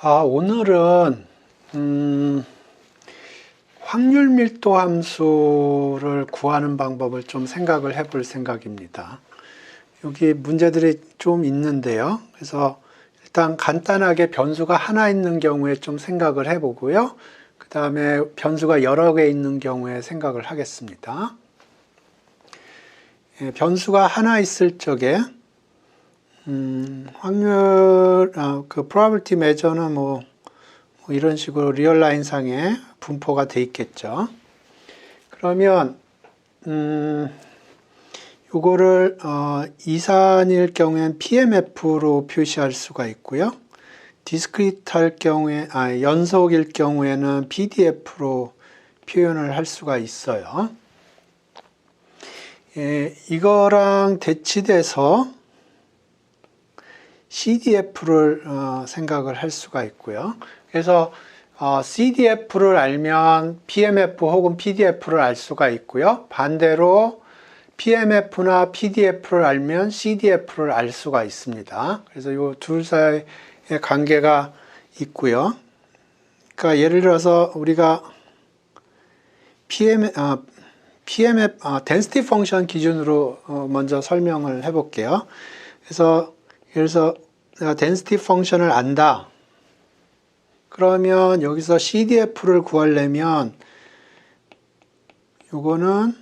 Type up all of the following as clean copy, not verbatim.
오늘은 확률 밀도 함수를 구하는 방법을 좀 생각을 해볼 생각입니다. 여기 문제들이 좀 있는데요. 그래서 일단 간단하게 변수가 하나 있는 경우에 좀 생각을 해보고요. 그 다음에 변수가 여러 개 있는 경우에 생각을 하겠습니다. 변수가 하나 있을 적에 확률, probability measure는 뭐 이런 식으로 리얼라인 상에 분포가 돼 있겠죠. 그러면, 요거를, 이산일 경우엔 PMF로 표시할 수가 있고요. 디스크리트 할 경우에, 연속일 경우에는 PDF로 표현을 할 수가 있어요. 이거랑 대치돼서 CDF를 생각을 할 수가 있고요. 그래서 CDF를 알면 PMF 혹은 PDF를 알 수가 있고요. 반대로 PMF나 PDF를 알면 CDF를 알 수가 있습니다. 그래서 이 둘 사이의 관계가 있고요. 그러니까 예를 들어서 우리가 PMF, density function 기준으로 먼저 설명을 해볼게요. 그래서 예를 들어서 내가 density function을 안다. 그러면 여기서 CDF를 구하려면 요거는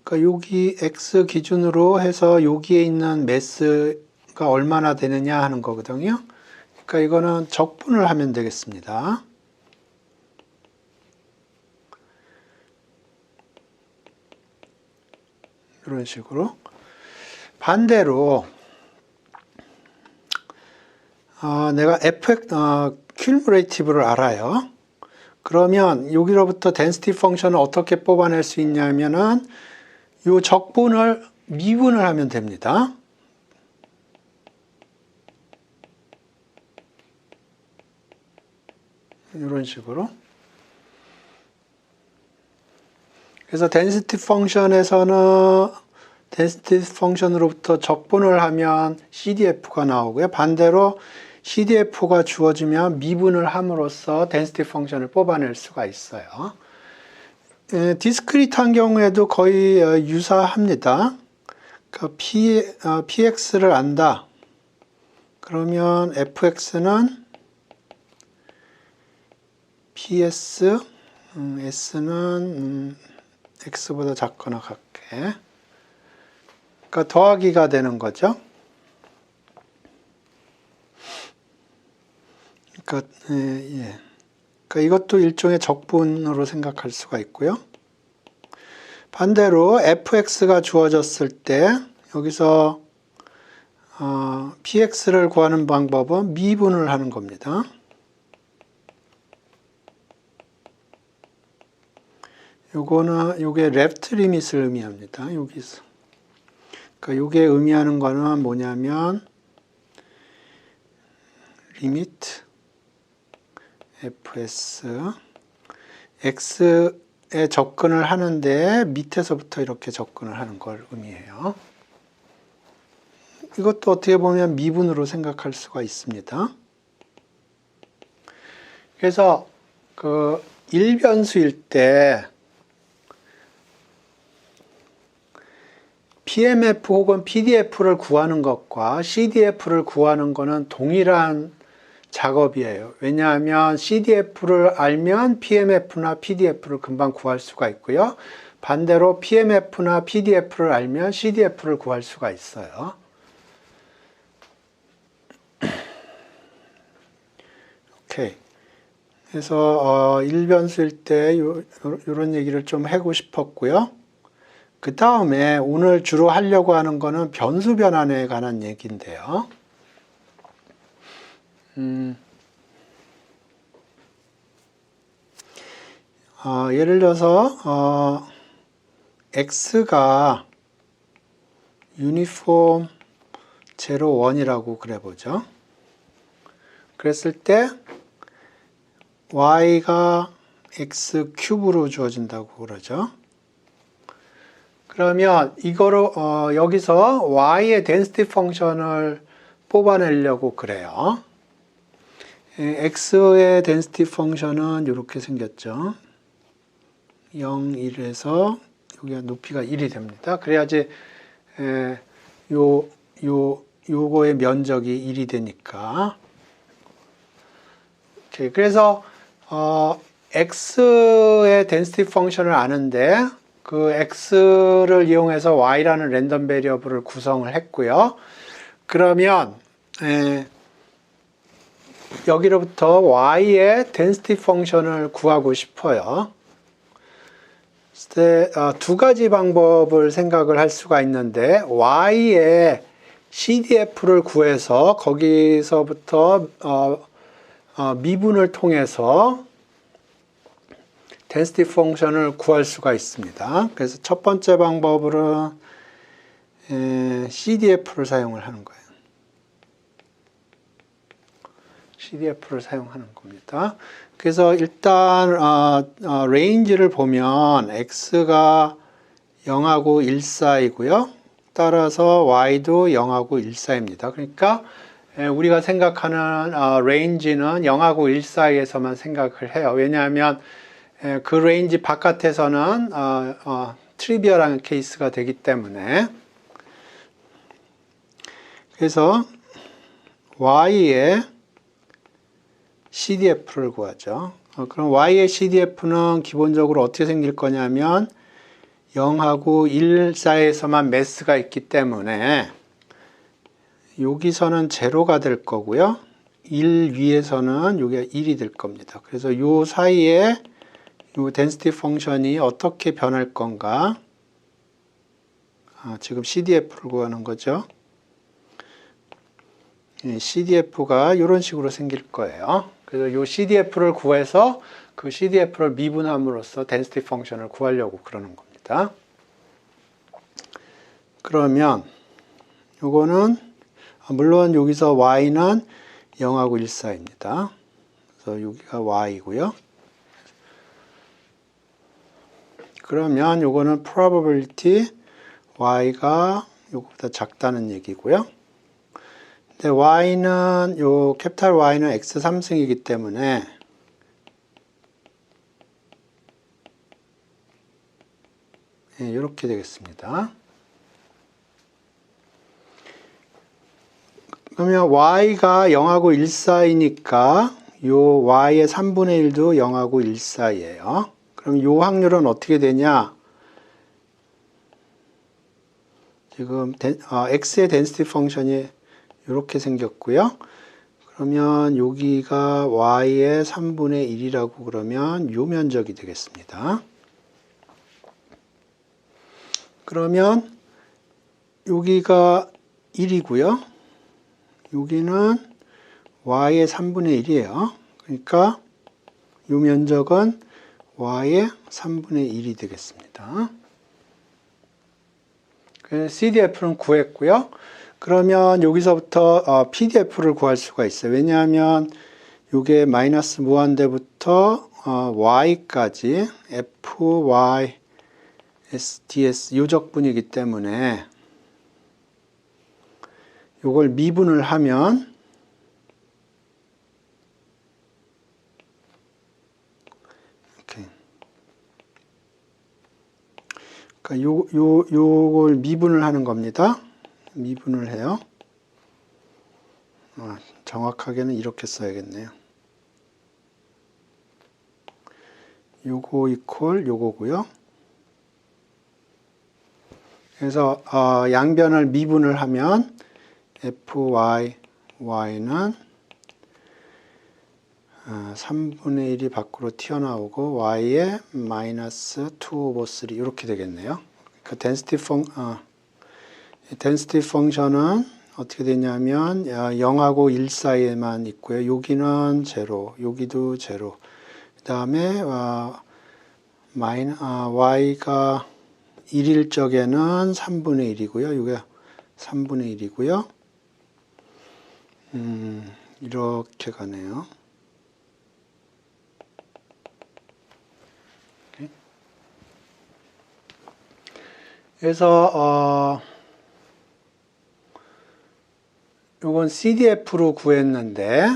그러니까 여기 X 기준으로 해서 여기에 있는 매스가 얼마나 되느냐 하는 거거든요. 그러니까 이거는 적분을 하면 되겠습니다. 이런 식으로. 반대로 내가 cumulative를 알아요. 그러면 여기로부터 density function을 어떻게 뽑아낼 수 있냐면은 이 적분을 미분을 하면 됩니다. 이런 식으로. 그래서 density function에서는 density function으로부터 적분을 하면 CDF가 나오고요. 반대로 CDF가 주어지면 미분을 함으로써 density function을 뽑아낼 수가 있어요. 디스크리트한 경우에도 거의 유사합니다. 그러니까 PX를 안다. 그러면 FX는 PS, S는 X보다 작거나 같게. 그러니까 더하기가 되는 거죠. 그러니까, 그러니까 이것도 일종의 적분으로 생각할 수가 있고요. 반대로 fx가 주어졌을 때 여기서 px를 구하는 방법은 미분을 하는 겁니다. 요게 left limit을 의미합니다. 여기서. 그러니까 요게 의미하는 거는 뭐냐면 limit fs x에 접근을 하는데 밑에서부터 이렇게 접근을 하는 걸 의미해요. 이것도 어떻게 보면 미분으로 생각할 수가 있습니다. 그래서 그 일변수일 때 PMF 혹은 PDF를 구하는 것과 CDF를 구하는 것은 동일한 작업이에요. 왜냐하면 CDF를 알면 PMF나 PDF를 금방 구할 수가 있고요. 반대로 PMF나 PDF를 알면 CDF를 구할 수가 있어요. 오케이. 그래서 일변수일 때 이런 얘기를 좀 하고 싶었고요. 그 다음에 오늘 주로 하려고 하는 거는 변수 변환에 관한 얘기인데요. 예를 들어서 x가 유니폼 0, 1이라고 그래보죠. 그랬을 때 y가 x 큐브로 주어진다고 그러죠. 그러면 이거로 여기서 y의 density 펑션을 뽑아내려고 그래요. x의 density 펑션은 이렇게 생겼죠. 0, 1에서 여기가 높이가 1이 됩니다. 그래야지 요거의 면적이 1이 되니까. 오케이. 그래서 x의 density 펑션을 아는데 그 x를 이용해서 y라는 랜덤 베리어블을 구성을 했고요. 그러면 여기로부터 y의 density 펑션을 구하고 싶어요. 두 가지 방법을 생각을 할 수가 있는데 y의 CDF를 구해서 거기서부터 미분을 통해서 density 펑션을 구할 수가 있습니다. 그래서 첫 번째 방법으로 CDF를 사용을 하는 거예요. CDF를 사용하는 겁니다. 그래서 일단 레인지를 보면 x가 0하고 1 사이고요. 따라서 y도 0하고 1 사이입니다. 그러니까 우리가 생각하는 레인지는 0하고 1 사이에서만 생각을 해요. 왜냐하면 그 레인지 바깥에서는 트리비얼한 케이스가 되기 때문에. 그래서 y의 CDF를 구하죠. 그럼 y의 CDF는 기본적으로 어떻게 생길 거냐면 0하고 1 사이에서만 매스가 있기 때문에 여기서는 제로가 될 거고요. 1 위에서는 여기가 1이 될 겁니다. 그래서 이 사이에 이 density 펑션이 어떻게 변할 건가? 지금 CDF를 구하는 거죠. CDF가 이런 식으로 생길 거예요. 그래서 이 CDF를 구해서 그 CDF를 미분함으로써 density 펑션을 구하려고 그러는 겁니다. 그러면 요거는 물론 여기서 y는 0하고 1 사이입니다. 그래서 여기가 y고요. 그러면 요거는 probability y가 요거보다 작다는 얘기고요. 근데 y는 캐피탈 Y는 x 3승이기 때문에 이렇게 되겠습니다. 그러면 y가 0하고 1 사이니까 요 y의 3분의 1도 0하고 1 사이예요. 그럼 요 확률은 어떻게 되냐? 지금 x의 density 펑션이 이렇게 생겼고요. 그러면 여기가 y의 3분의 1이라고 그러면 요 면적이 되겠습니다. 그러면 여기가 1이고요. 여기는 y의 3분의 1이에요. 그러니까 요 면적은 y의 3분의 1이 되겠습니다. 그래서 CDF는 구했고요. 그러면 여기서부터 PDF를 구할 수가 있어요. 왜냐하면 이게 마이너스 무한대부터 y까지 fy ds 요적분이기 때문에 이걸 미분을 하면 이렇게 그러니까 요걸 미분을 하는 겁니다. 미분을 해요. 정확하게는 이렇게 써야겠네요. 요거 이퀄 요거고요. 그래서 양변을 미분을 하면 fy y는 3분의 1이 밖으로 튀어나오고 y의 마이너스 2 오버 3 이렇게 되겠네요. 그 density 펑션은 어떻게 되냐면 0하고 1 사이에만 있고요. 여기는 제로, 여기도 제로. 그 다음에 y가 1일 적에는 3분의 1이고요. 여기가 3분의 1이고요. 이렇게 가네요. 그래서 요건 CDF로 구했는데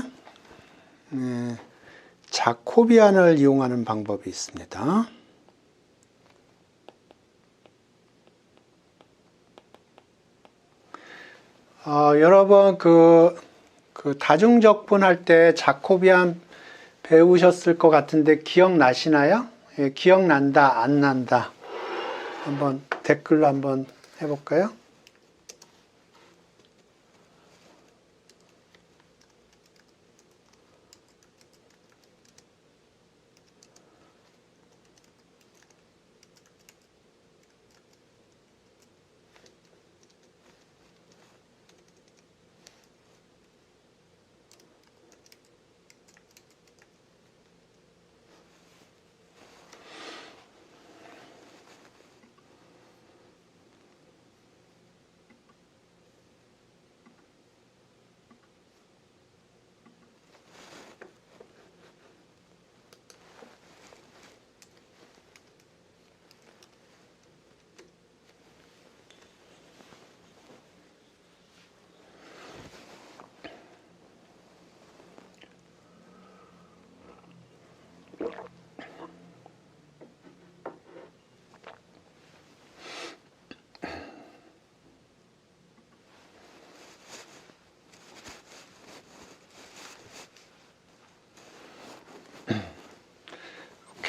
자코비안을 이용하는 방법이 있습니다. 여러분 그 다중적분 할 때 자코비안 배우셨을 것 같은데 기억나시나요? 예, 기억난다, 안 난다. 한번 댓글로 한번 해볼까요?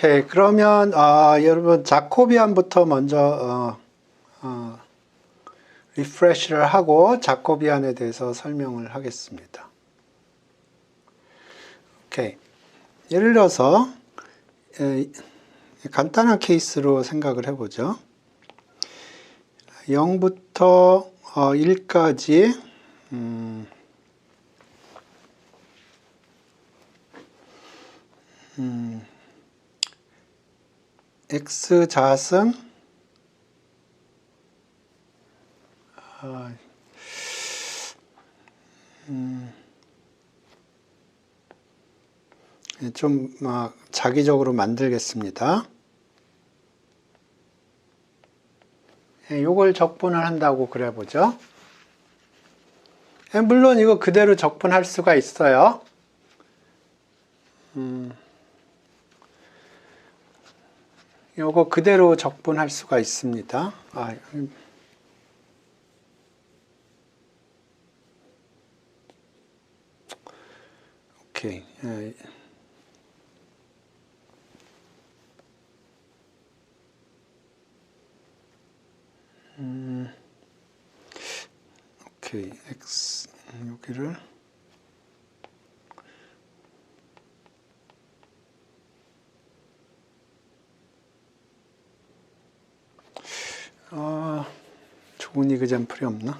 오케이, 그러면 여러분 자코비안부터 먼저 리프레시를 하고 자코비안에 대해서 설명을 하겠습니다. 오케이, 예를 들어서 간단한 케이스로 생각을 해보죠. 0부터 1까지 x 자승 좀 자기적으로 만들겠습니다. 요걸 적분을 한다고 그래보죠. 물론 이거 그대로 적분할 수가 있어요. 요거 그대로 적분할 수가 있습니다. 오케이. 오케이. x 여기를 좋은 이그젬플이 없나?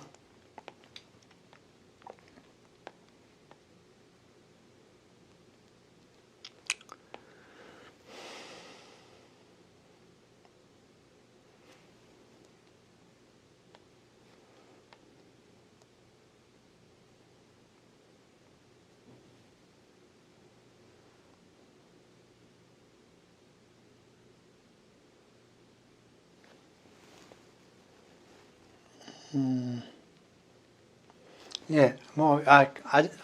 예,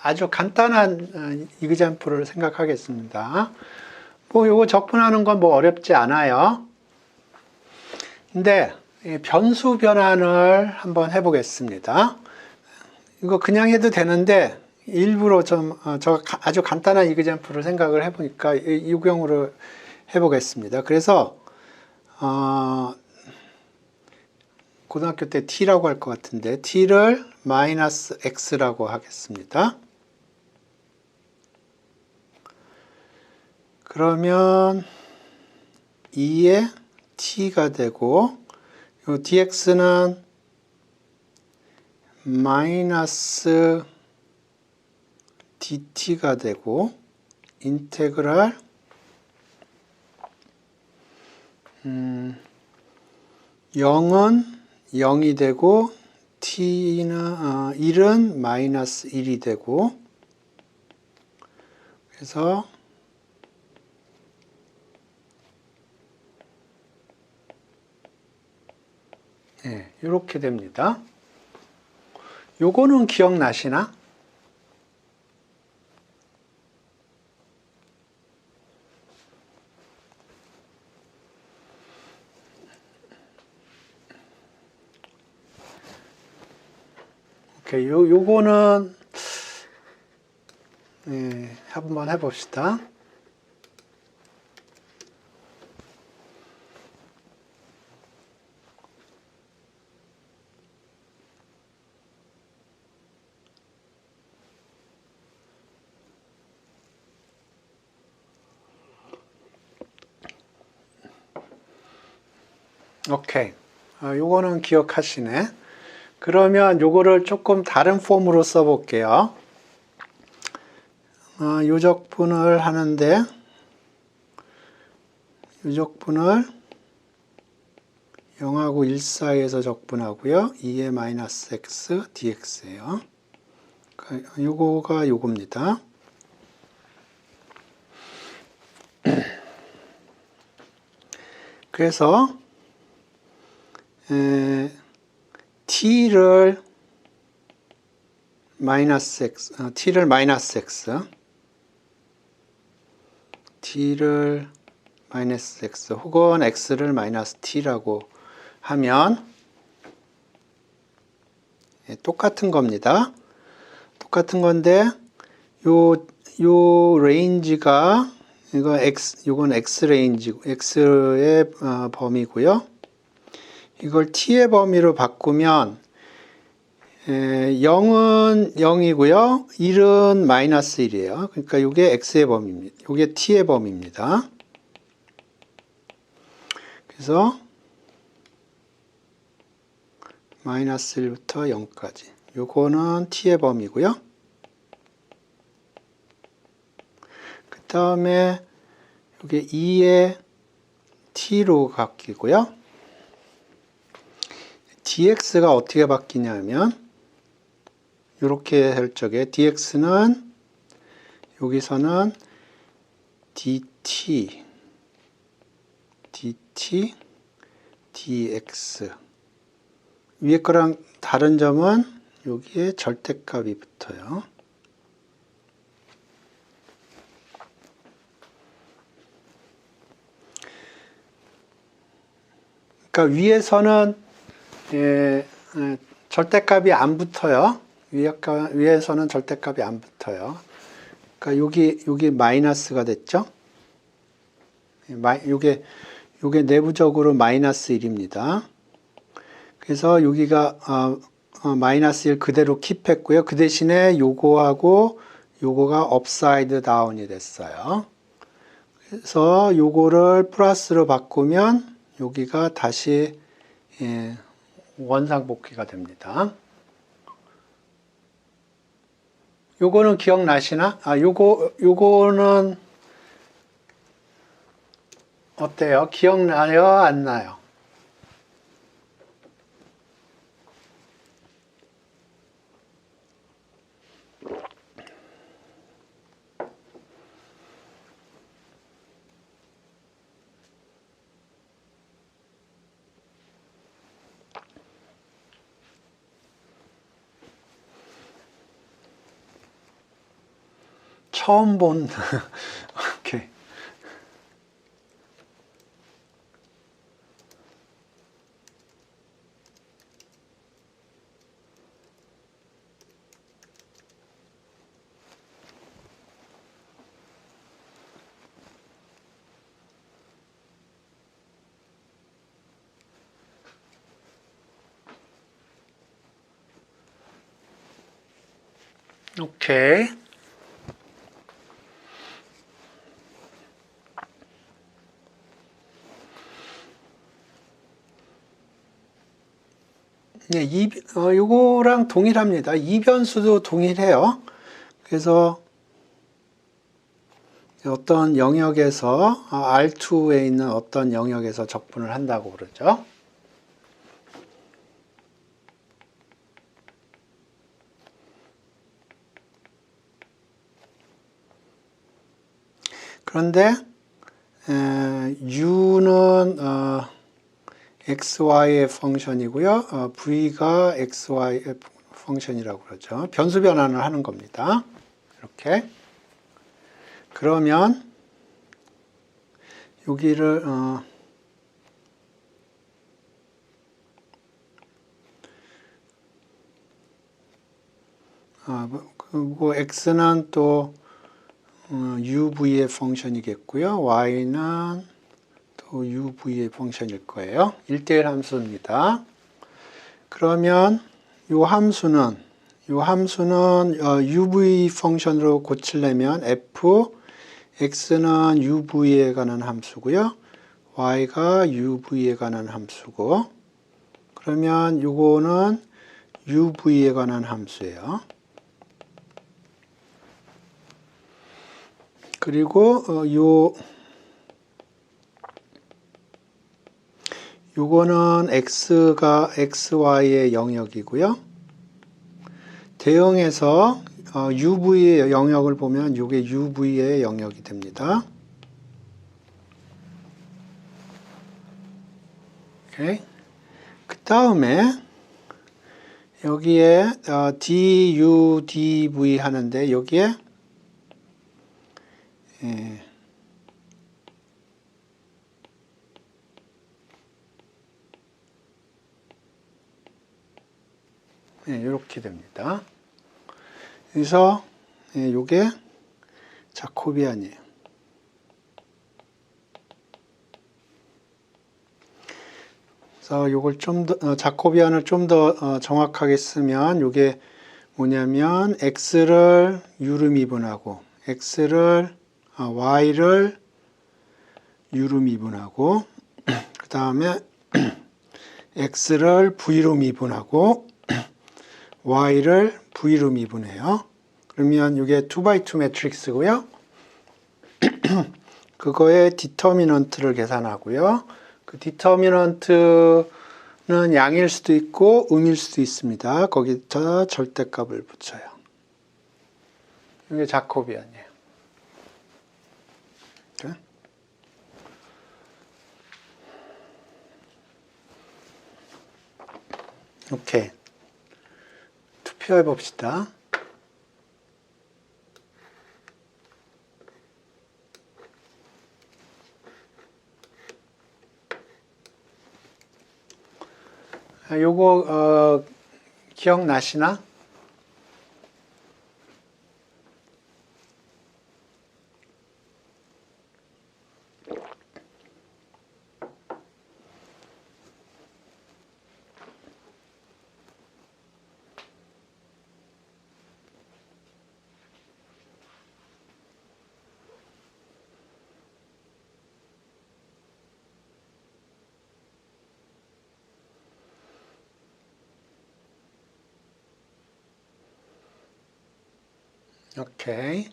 아주 간단한 이그젬플을 생각하겠습니다. 요거 적분하는 건 어렵지 않아요. 근데 변수 변환을 한번 해보겠습니다. 이거 그냥 해도 되는데 일부러 아주 간단한 이그젬플을 생각을 해보니까 이 경우로 해보겠습니다. 그래서 고등학교 때 t라고 할 것 같은데 t를 마이너스 x라고 하겠습니다. 그러면 2에 t가 되고 요 dx는 마이너스 dt가 되고 인테그랄 0은 0이 되고 t는 1은 마이너스 1이 되고 그래서 이렇게 됩니다. 요거는 기억나시나? 요거는 한번 해봅시다. 오케이. 요거는 기억하시네. 그러면 요거를 조금 다른 폼으로 써볼게요. 요적분을 하는데, 요적분을 0하고 1 사이에서 적분하고요. 2의 마이너스 x dx예요. 요거가 요겁니다. 그래서 t를 마이너스 x, t를 마이너스 x, t를 마이너스 x 혹은 x를 마이너스 t라고 하면 똑같은 겁니다. 똑같은 건데 요 레인지가 요건 x 레인지, x의 범위고요. 이걸 t의 범위로 바꾸면 0은 0이고요. 1은 마이너스 1이에요. 그러니까 이게 x의 범위입니다. 이게 t의 범위입니다. 그래서 마이너스 1부터 0까지. 요거는 t의 범위고요. 그 다음에 이게 2의 t로 바뀌고요. dx가 어떻게 바뀌냐면 이렇게 할 적에 dx는 여기서는 dt, dx 위에 거랑 다른 점은 여기에 절대값이 붙어요. 그러니까 위에서는 절대값이 안 붙어요. 위에서는 절대값이 안 붙어요. 그러니까 여기 마이너스가 됐죠. 요게 내부적으로 마이너스 1입니다. 그래서 여기가 마이너스 1 그대로 킵했고요. 그 대신에 요거하고 요거가 업사이드 다운이 됐어요. 그래서 요거를 플러스로 바꾸면 여기가 다시 원상복귀가 됩니다. 요거는 기억나시나? 요거는 어때요? 기억나요? 안 나요? 처음 본, 오케이. 오케이. 네, 요거랑 동일합니다. 이변수도 동일해요. 그래서 어떤 영역에서 R2에 있는 어떤 영역에서 적분을 한다고 그러죠. 그런데 U는 XY의 펑션이고요. V가 XY의 펑션이라고 그러죠. 변수 변환을 하는 겁니다. 이렇게. 그러면 여기를 그리고 x는 또 uv의 펑션이겠고요. y는 또 uv의 펑션일 거예요. 1대1 함수입니다. 그러면 이 함수는 uv 펑션으로 고치려면 f x는 uv에 관한 함수고요. y가 uv에 관한 함수고, 그러면 요거는 uv에 관한 함수예요. 그리고 요거는 x가 xy의 영역이고요. 대응해서 uv의 영역을 보면 요게 uv의 영역이 됩니다. 오케이. 그 다음에 여기에 du, dv 하는데 여기에 이렇게 됩니다. 그래서 요게 자코비안이에요. 그래서 요걸 좀 더 자코비안을 좀 더 정확하게 쓰면 요게 뭐냐면 x를 u로 미분하고 y를 u로 미분하고 그 다음에 x를 v로 미분하고 y를 v로 미분해요. 그러면 이게 2x2 매트릭스고요. 그거의 디터미넌트를 계산하고요. 그 디터미넌트는 양일 수도 있고 음일 수도 있습니다. 거기다 절대값을 붙여요. 이게 자코비안이에요. 오케이. 투표해 봅시다. 요거 기억나시나? 오케이.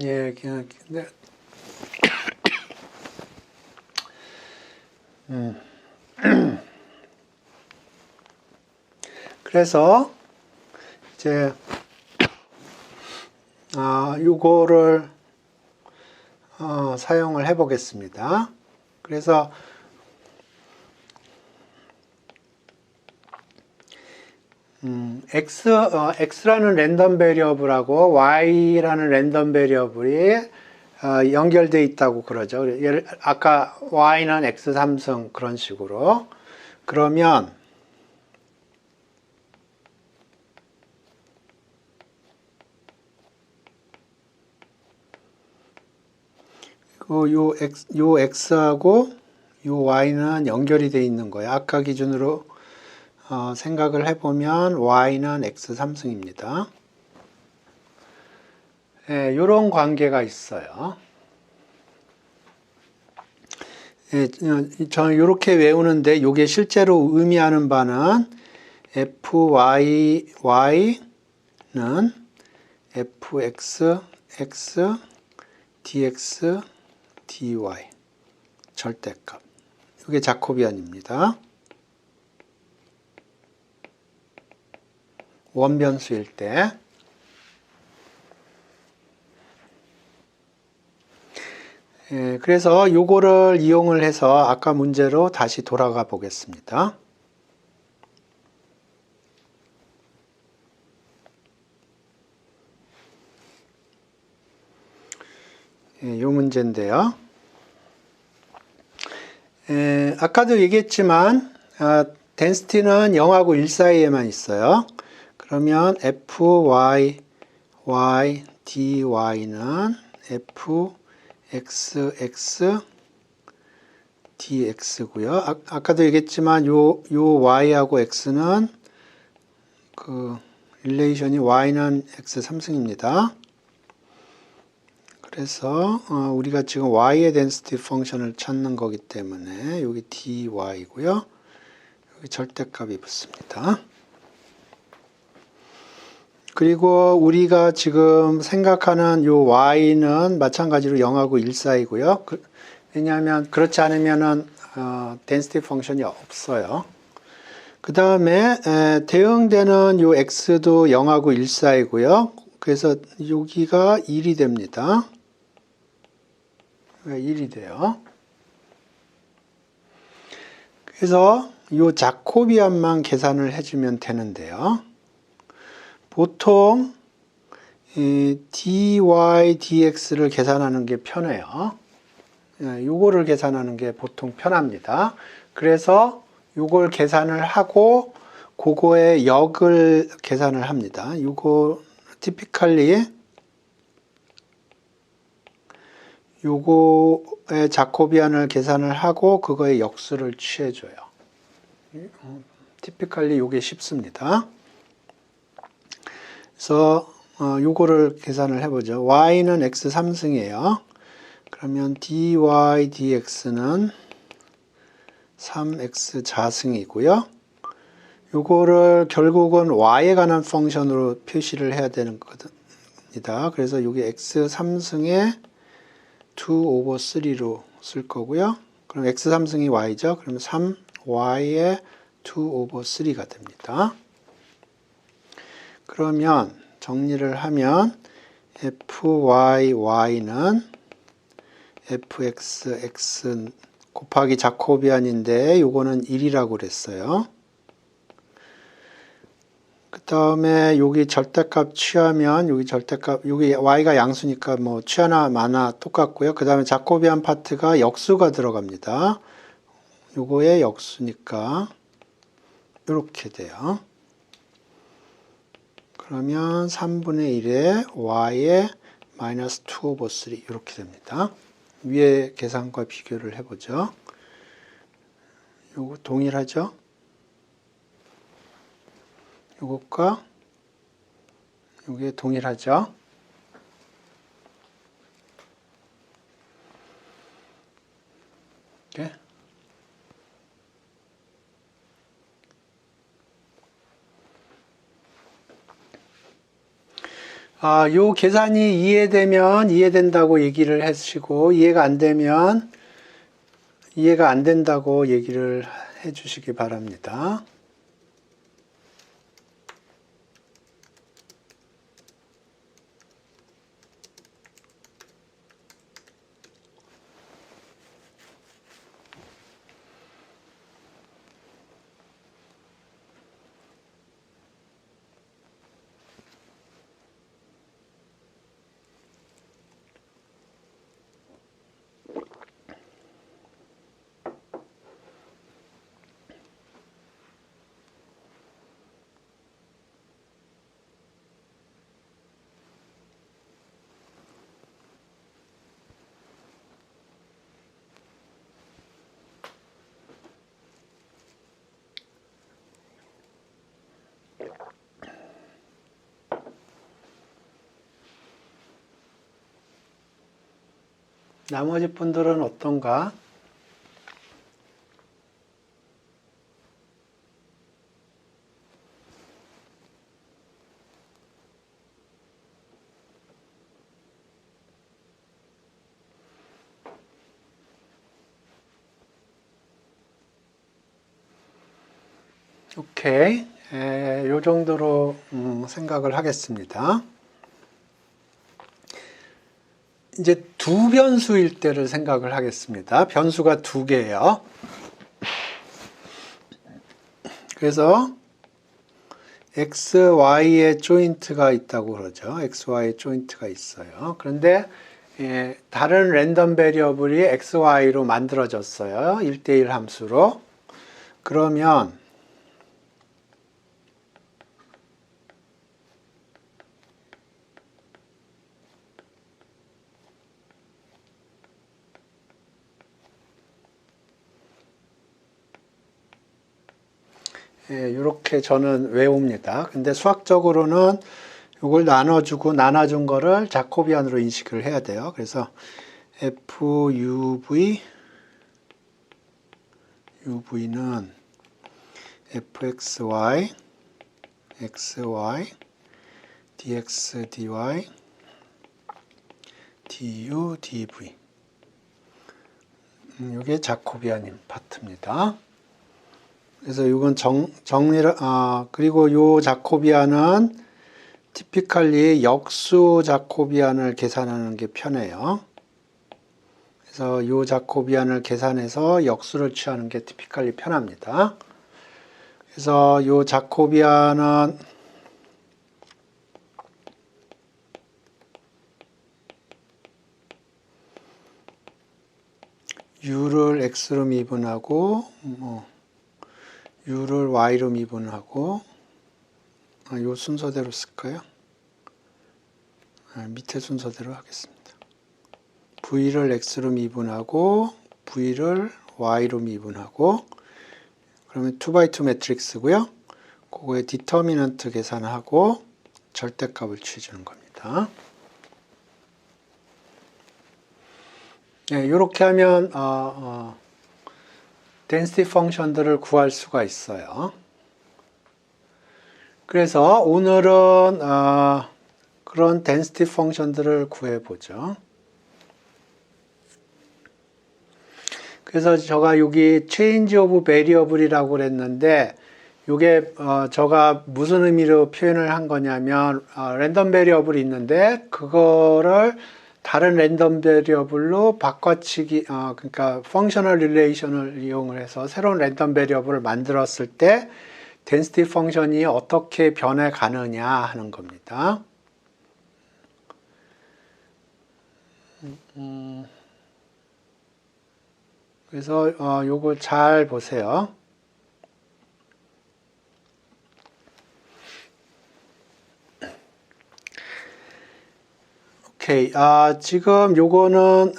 예, 그냥 네. 그래서 이제 요거를 사용을 해 보겠습니다. 그래서 x라는 랜덤 베리어블하고 y라는 랜덤 베리어블이 연결되어 있다고 그러죠. 아까 y는 x 3승 그런 식으로. 그러면 요 x하고 요 y는 연결이 되어 있는 거예요. 아까 기준으로 생각을 해보면 y는 x 3승입니다. 예, 이런 관계가 있어요. 예, 저는 이렇게 외우는데 이게 실제로 의미하는 바는 fy는 fx, x, dx, dy 절대값. 이게 자코비안입니다. 원변수일 때. 예, 그래서 요거를 이용을 해서 아까 문제로 다시 돌아가 보겠습니다. 이 문제인데요. 아까도 얘기했지만 density는 0하고 1 사이에만 있어요. 그러면 fy, y, dy는 fxx, dx고요. 아까도 얘기했지만 요 y하고 x는 그 릴레이션이 y는 x 3승입니다. 그래서 우리가 지금 y의 density 펑션을 찾는 거기 때문에 여기 dy고요. 여기 절대값이 붙습니다. 그리고 우리가 지금 생각하는 요 y는 마찬가지로 0하고 1 사이고요. 왜냐하면 그렇지 않으면은 density 펑션이 없어요. 그 다음에 대응되는 요 x도 0하고 1 사이고요. 그래서 여기가 1이 됩니다. 1이 돼요. 그래서 요 자코비안만 계산을 해주면 되는데요. 보통 dy, dx를 계산하는 게 편해요. 요거를 계산하는 게 보통 편합니다. 그래서 요걸 계산을 하고 그거의 역을 계산을 합니다. 요거 typically 요거의 자코비안을 계산을 하고 그거의 역수를 취해줘요. typically 요게 쉽습니다. 그래서 요거를 계산을 해보죠. y는 x 3승이에요. 그러면 dy dx는 3x 자승이고요. 요거를 결국은 y에 관한 펑션으로 표시를 해야 되는 겁니다. 그래서 여기 x 3승에 2 over 3로 쓸 거고요. 그럼 x 3승이 y죠. 그러면 3y에 2 over 3가 됩니다. 그러면 정리를 하면 fyy는 fxx 곱하기 자코비안인데 요거는 1이라고 그랬어요. 그 다음에 여기 절대값 취하면 여기 절대값 여기 y가 양수니까 뭐 취하나 마나 똑같고요. 그 다음에 자코비안 파트가 역수가 들어갑니다. 요거의 역수니까 이렇게 돼요. 그러면 3분의 1에 y에 마이너스 2 over 3 이렇게 됩니다. 위에 계산과 비교를 해보죠. 요거 동일하죠? 요것과 요게 동일하죠? 이렇게. 요 계산이 이해되면 이해된다고 얘기를 하시고 이해가 안 되면 이해가 안 된다고 얘기를 해 주시기 바랍니다. 나머지 분들은 어떤가? 오케이. 요 정도로 생각을 하겠습니다. 이제 두 변수일 때를 생각을 하겠습니다. 변수가 두 개예요. 그래서 x, y의 조인트가 있다고 그러죠. x, y의 조인트가 있어요. 그런데 다른 랜덤 베리어블이 xy로 만들어졌어요. 1대1 함수로. 그러면 이렇게 저는 외웁니다. 근데 수학적으로는 이걸 나눠주고 나눠준 거를 자코비안으로 인식을 해야 돼요. 그래서 UV는 fxy, xy, dx, dy, du, dv. 이게 자코비안 파트입니다. 그래서 이건 정리를, 그리고 요 자코비안은 티피컬리 역수 자코비안을 계산하는 게 편해요. 그래서 요 자코비안을 계산해서 역수를 취하는 게 티피컬리 편합니다. 그래서 요 자코비안은 u를 x로 미분하고 u를 y로 미분하고 요 순서대로 쓸까요? 밑에 순서대로 하겠습니다. v를 x로 미분하고 v를 y로 미분하고 그러면 2x2 매트릭스고요. 그거에 디터미넌트 계산하고 절대값을 취해주는 겁니다. 이렇게 하면 density 펑션들을 구할 수가 있어요. 그래서 오늘은 그런 density 펑션들을 구해보죠. 그래서 제가 여기 change of variable이라고 그랬는데 이게 제가 무슨 의미로 표현을 한 거냐면 랜덤 베리어블이 있는데 그거를 다른 랜덤 베리어블로 바꿔치기 그러니까 펑셔널 릴레이션을 이용을 해서 새로운 랜덤 베리어블을 만들었을 때 density 펑션이 어떻게 변해 가느냐 하는 겁니다. 그래서 요거 잘 보세요. 오케이. 지금 요거는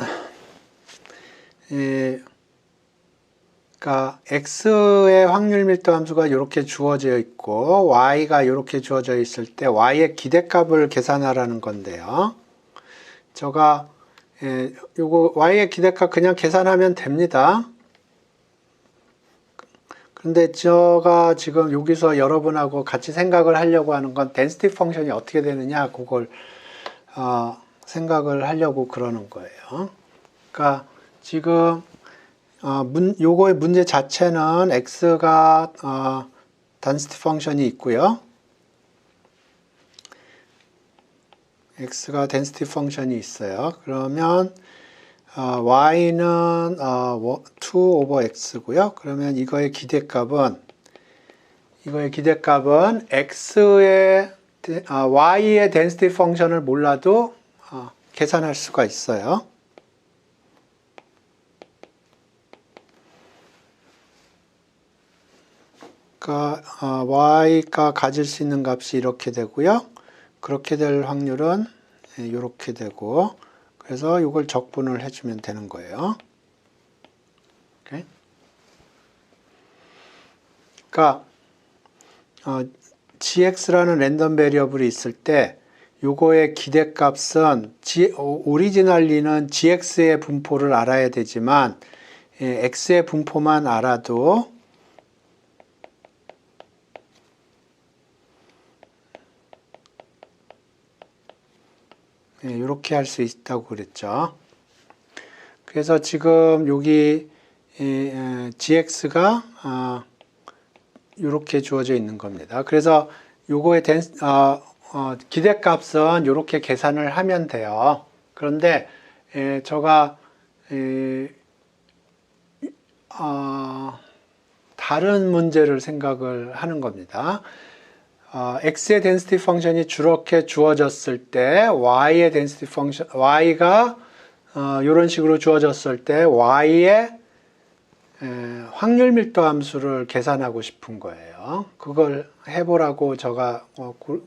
그러니까 x의 확률 밀도 함수가 이렇게 주어져 있고 y가 이렇게 주어져 있을 때 y의 기대값을 계산하라는 건데요. 제가 요거 y의 기대값 그냥 계산하면 됩니다. 그런데 제가 지금 여기서 여러분하고 같이 생각을 하려고 하는 건 density 펑션이 어떻게 되느냐 그걸 생각을 하려고 그러는 거예요. 그러니까 지금 요거의 문제 자체는 x가 density 펑션이 있고요. x가 density 펑션이 있어요. 그러면 y는 2 over x고요. 그러면 이거의 기대값은 x의 y의 density 펑션을 몰라도 계산할 수가 있어요. 그러니까 y가 가질 수 있는 값이 이렇게 되고요. 그렇게 될 확률은 이렇게 되고 그래서 이걸 적분을 해주면 되는 거예요. 오케이? 그러니까 gx라는 랜덤 베리어블이 있을 때 요거의 기대값은 오리지널리는 gx의 분포를 알아야 되지만 x의 분포만 알아도 이렇게 할 수 있다고 그랬죠. 그래서 지금 여기 gx가 이렇게 주어져 있는 겁니다. 그래서 요거의 기대값은 이렇게 계산을 하면 돼요. 그런데 제가 다른 문제를 생각을 하는 겁니다. x의 density 펑션이 저렇게 주어졌을 때 y의 density 펑션, y가 이런 식으로 주어졌을 때 y의 확률 밀도 함수를 계산하고 싶은 거예요. 그걸 해보라고 제가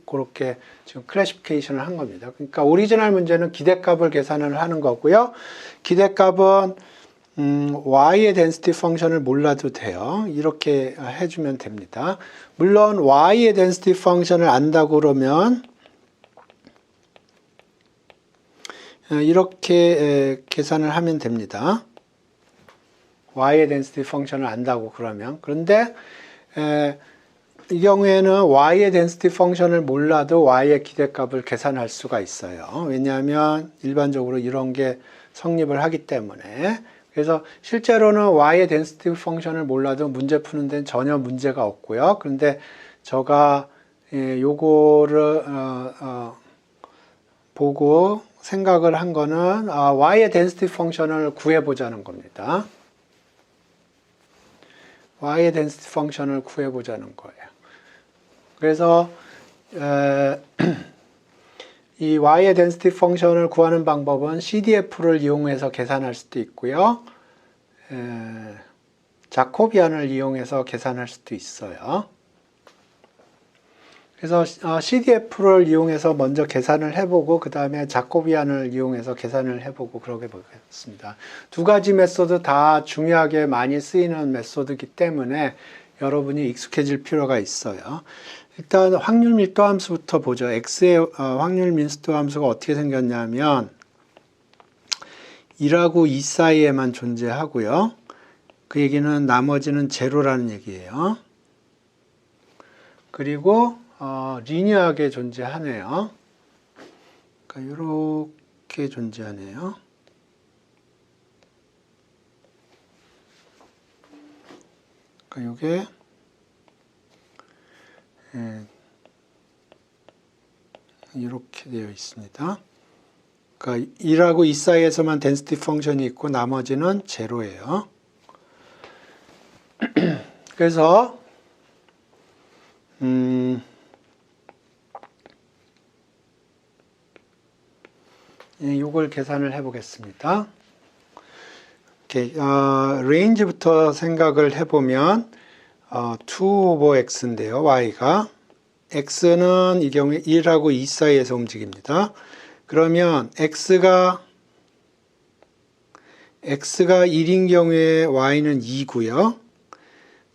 그렇게 지금 클래시피케이션을 한 겁니다. 그러니까 오리지널 문제는 기대값을 계산을 하는 거고요. 기대값은 y의 density 펑션을 몰라도 돼요. 이렇게 해주면 됩니다. 물론 y의 density 펑션을 안다고 그러면 이렇게 계산을 하면 됩니다. y의 density 펑션을 안다고 그러면. 그런데 이 경우에는 y의 density 펑션을 몰라도 y의 기대값을 계산할 수가 있어요. 왜냐하면 일반적으로 이런 게 성립을 하기 때문에. 그래서 실제로는 y의 density 펑션을 몰라도 문제 푸는 데는 전혀 문제가 없고요. 그런데 제가 요거를 보고 생각을 한 거는 y의 density 펑션을 구해보자는 겁니다. y의 density 펑션을 구해보자는 거예요. 그래서 이 y의 density 펑션을 구하는 방법은 CDF를 이용해서 계산할 수도 있고요. 자코비안을 이용해서 계산할 수도 있어요. 그래서 CDF를 이용해서 먼저 계산을 해보고 그 다음에 자코비안을 이용해서 계산을 해보고 그러게 보겠습니다. 두 가지 메소드 다 중요하게 많이 쓰이는 메소드이기 때문에 여러분이 익숙해질 필요가 있어요. 일단 확률 밀도 함수부터 보죠. X의 확률 밀도 함수가 어떻게 생겼냐면 1하고 2 사이에만 존재하고요. 그 얘기는 나머지는 제로라는 얘기예요. 그리고 리니어하게 존재하네요. 그러니까 이렇게 존재하네요. 그러니까 이게 이렇게 되어 있습니다. 그러니까 1하고 2 사이에서만 density 펑션이 있고 나머지는 제로예요. 그래서 이걸 계산을 해보겠습니다. 레인지부터 생각을 해보면 2 over x인데요. y가 x는 이 경우에 1하고 2 사이에서 움직입니다. 그러면 x가 1인 경우에 y는 2고요.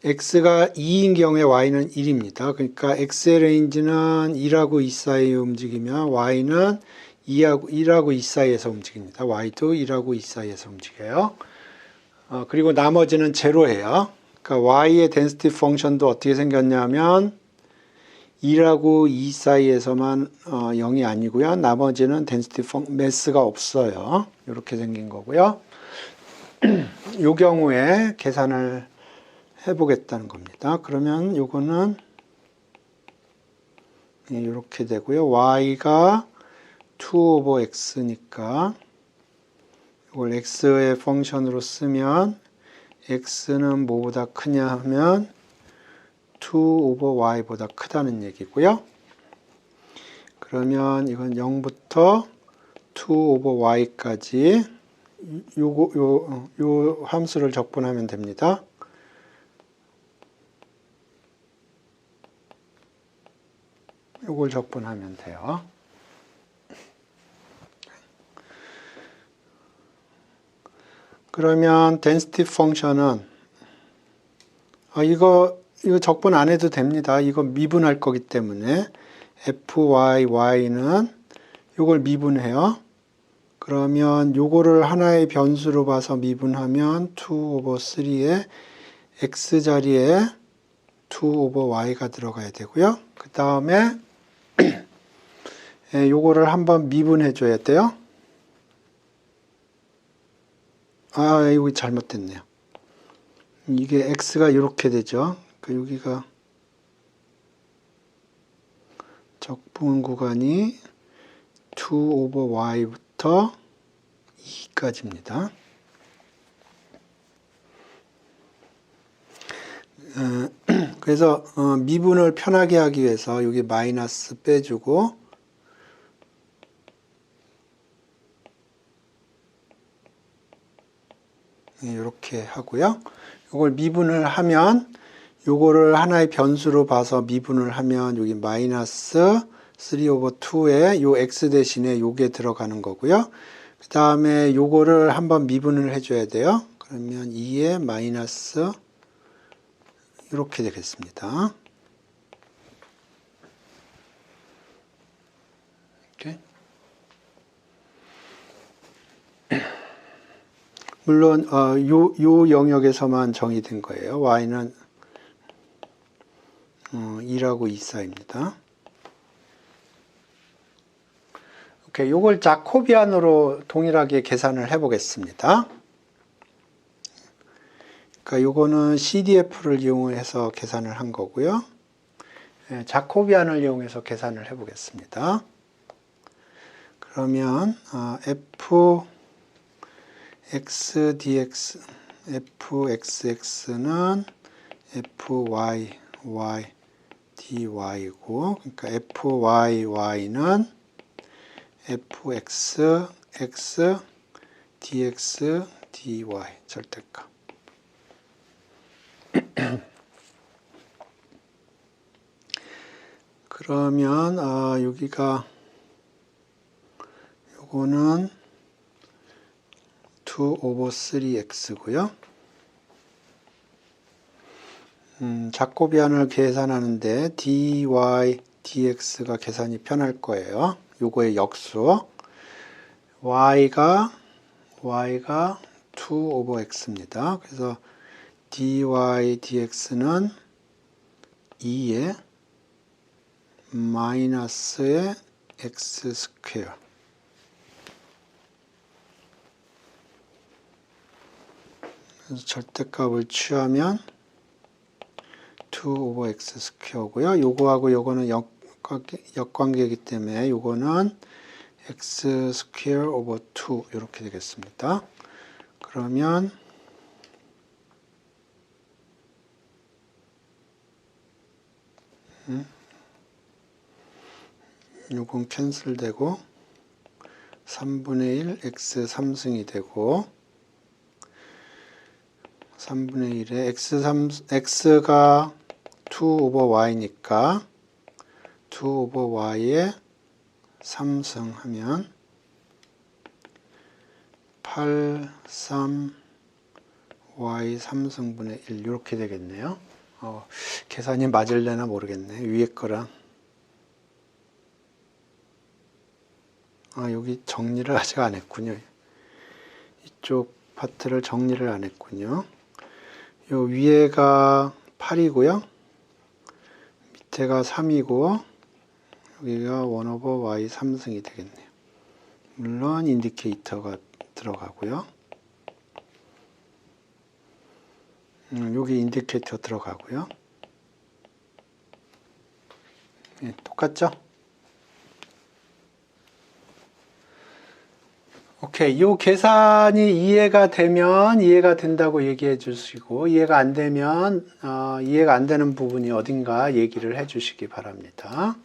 x가 2인 경우에 y는 1입니다. 그러니까 x의 레인지는 1하고 2 사이에 움직이면 y는 1하고 2 사이에서 움직입니다. y도 1하고 2 사이에서 움직여요. 그리고 나머지는 제로예요. 그러니까 y의 density 펑션도 어떻게 생겼냐면 1하고 2 사이에서만 0이 아니고요. 나머지는 density 매스가 없어요. 이렇게 생긴 거고요. 이 경우에 계산을 해보겠다는 겁니다. 그러면 요거는 이렇게 되고요. y가 2 over x니까 이걸 x의 펑션으로 쓰면 x는 뭐보다 크냐 하면 2 over y보다 크다는 얘기고요. 그러면 이건 0부터 2 over y까지 요 함수를 적분하면 됩니다. 요걸 적분하면 돼요. 그러면 density 펑션은 이거 적분 안 해도 됩니다. 이거 미분할 거기 때문에 fy는 요걸 미분해요. 그러면 요거를 하나의 변수로 봐서 미분하면 2 over 3에 x 자리에 2 over y가 들어가야 되고요. 그 다음에 요거를 한번 미분해 줘야 돼요. 이거 잘못됐네요. 이게 x가 이렇게 되죠. 그러니까 여기가 적분 구간이 2 over y부터 2까지입니다. 그래서 미분을 편하게 하기 위해서 여기 마이너스 빼주고 이렇게 하고요. 이걸 미분을 하면 요거를 하나의 변수로 봐서 미분을 하면 여기 마이너스 3 over 2에 요 x 대신에 요게 들어가는 거고요. 그 다음에 요거를 한번 미분을 해줘야 돼요. 그러면 2에 마이너스 이렇게 되겠습니다. 이렇게. 물론 요 영역에서만 정의된 거예요. y는 2라고 24입니다. 오케이, 요걸 자코비안으로 동일하게 계산을 해 보겠습니다. 그러니까 요거는 CDF를 이용해서 계산을 한 거고요. 자코비안을 이용해서 계산을 해 보겠습니다. 그러면 fx dx fxx는 fy y dy고, 그러니까 fyy는 fx x dx dy 절대값. 그러면 여기가 요거는 2 over 3x고요. 자코비안을 계산하는데 dy, dx가 계산이 편할 거예요. 요거의 역수. y가 2 over x입니다. 그래서 dy, dx는 2에 마이너스의 x 스퀘어. 그래서 절대값을 취하면 2 over x 스퀘어고요. 요거하고 요거는 역관계이기 때문에 요거는 x 스퀘어 over 2 이렇게 되겠습니다. 그러면 요건 캔슬되고 3분의 1 x 3승이 되고 3분의 1에 x가 2 over y니까 2 over y에 3승 하면 8, 3, y 3승분의 1 이렇게 되겠네요. 계산이 맞을려나 모르겠네. 위에 거랑. 여기 정리를 아직 안 했군요. 이쪽 파트를 정리를 안 했군요. 요 위에가 8이고요. 밑에가 3이고 여기가 1 over y 3승이 되겠네요. 물론 인디케이터가 들어가고요. 여기 인디케이터 들어가고요. 네, 똑같죠? 오케이, 이 계산이 이해가 되면 이해가 된다고 얘기해 주시고, 이해가 안 되면 이해가 안 되는 부분이 어딘가 얘기를 해 주시기 바랍니다.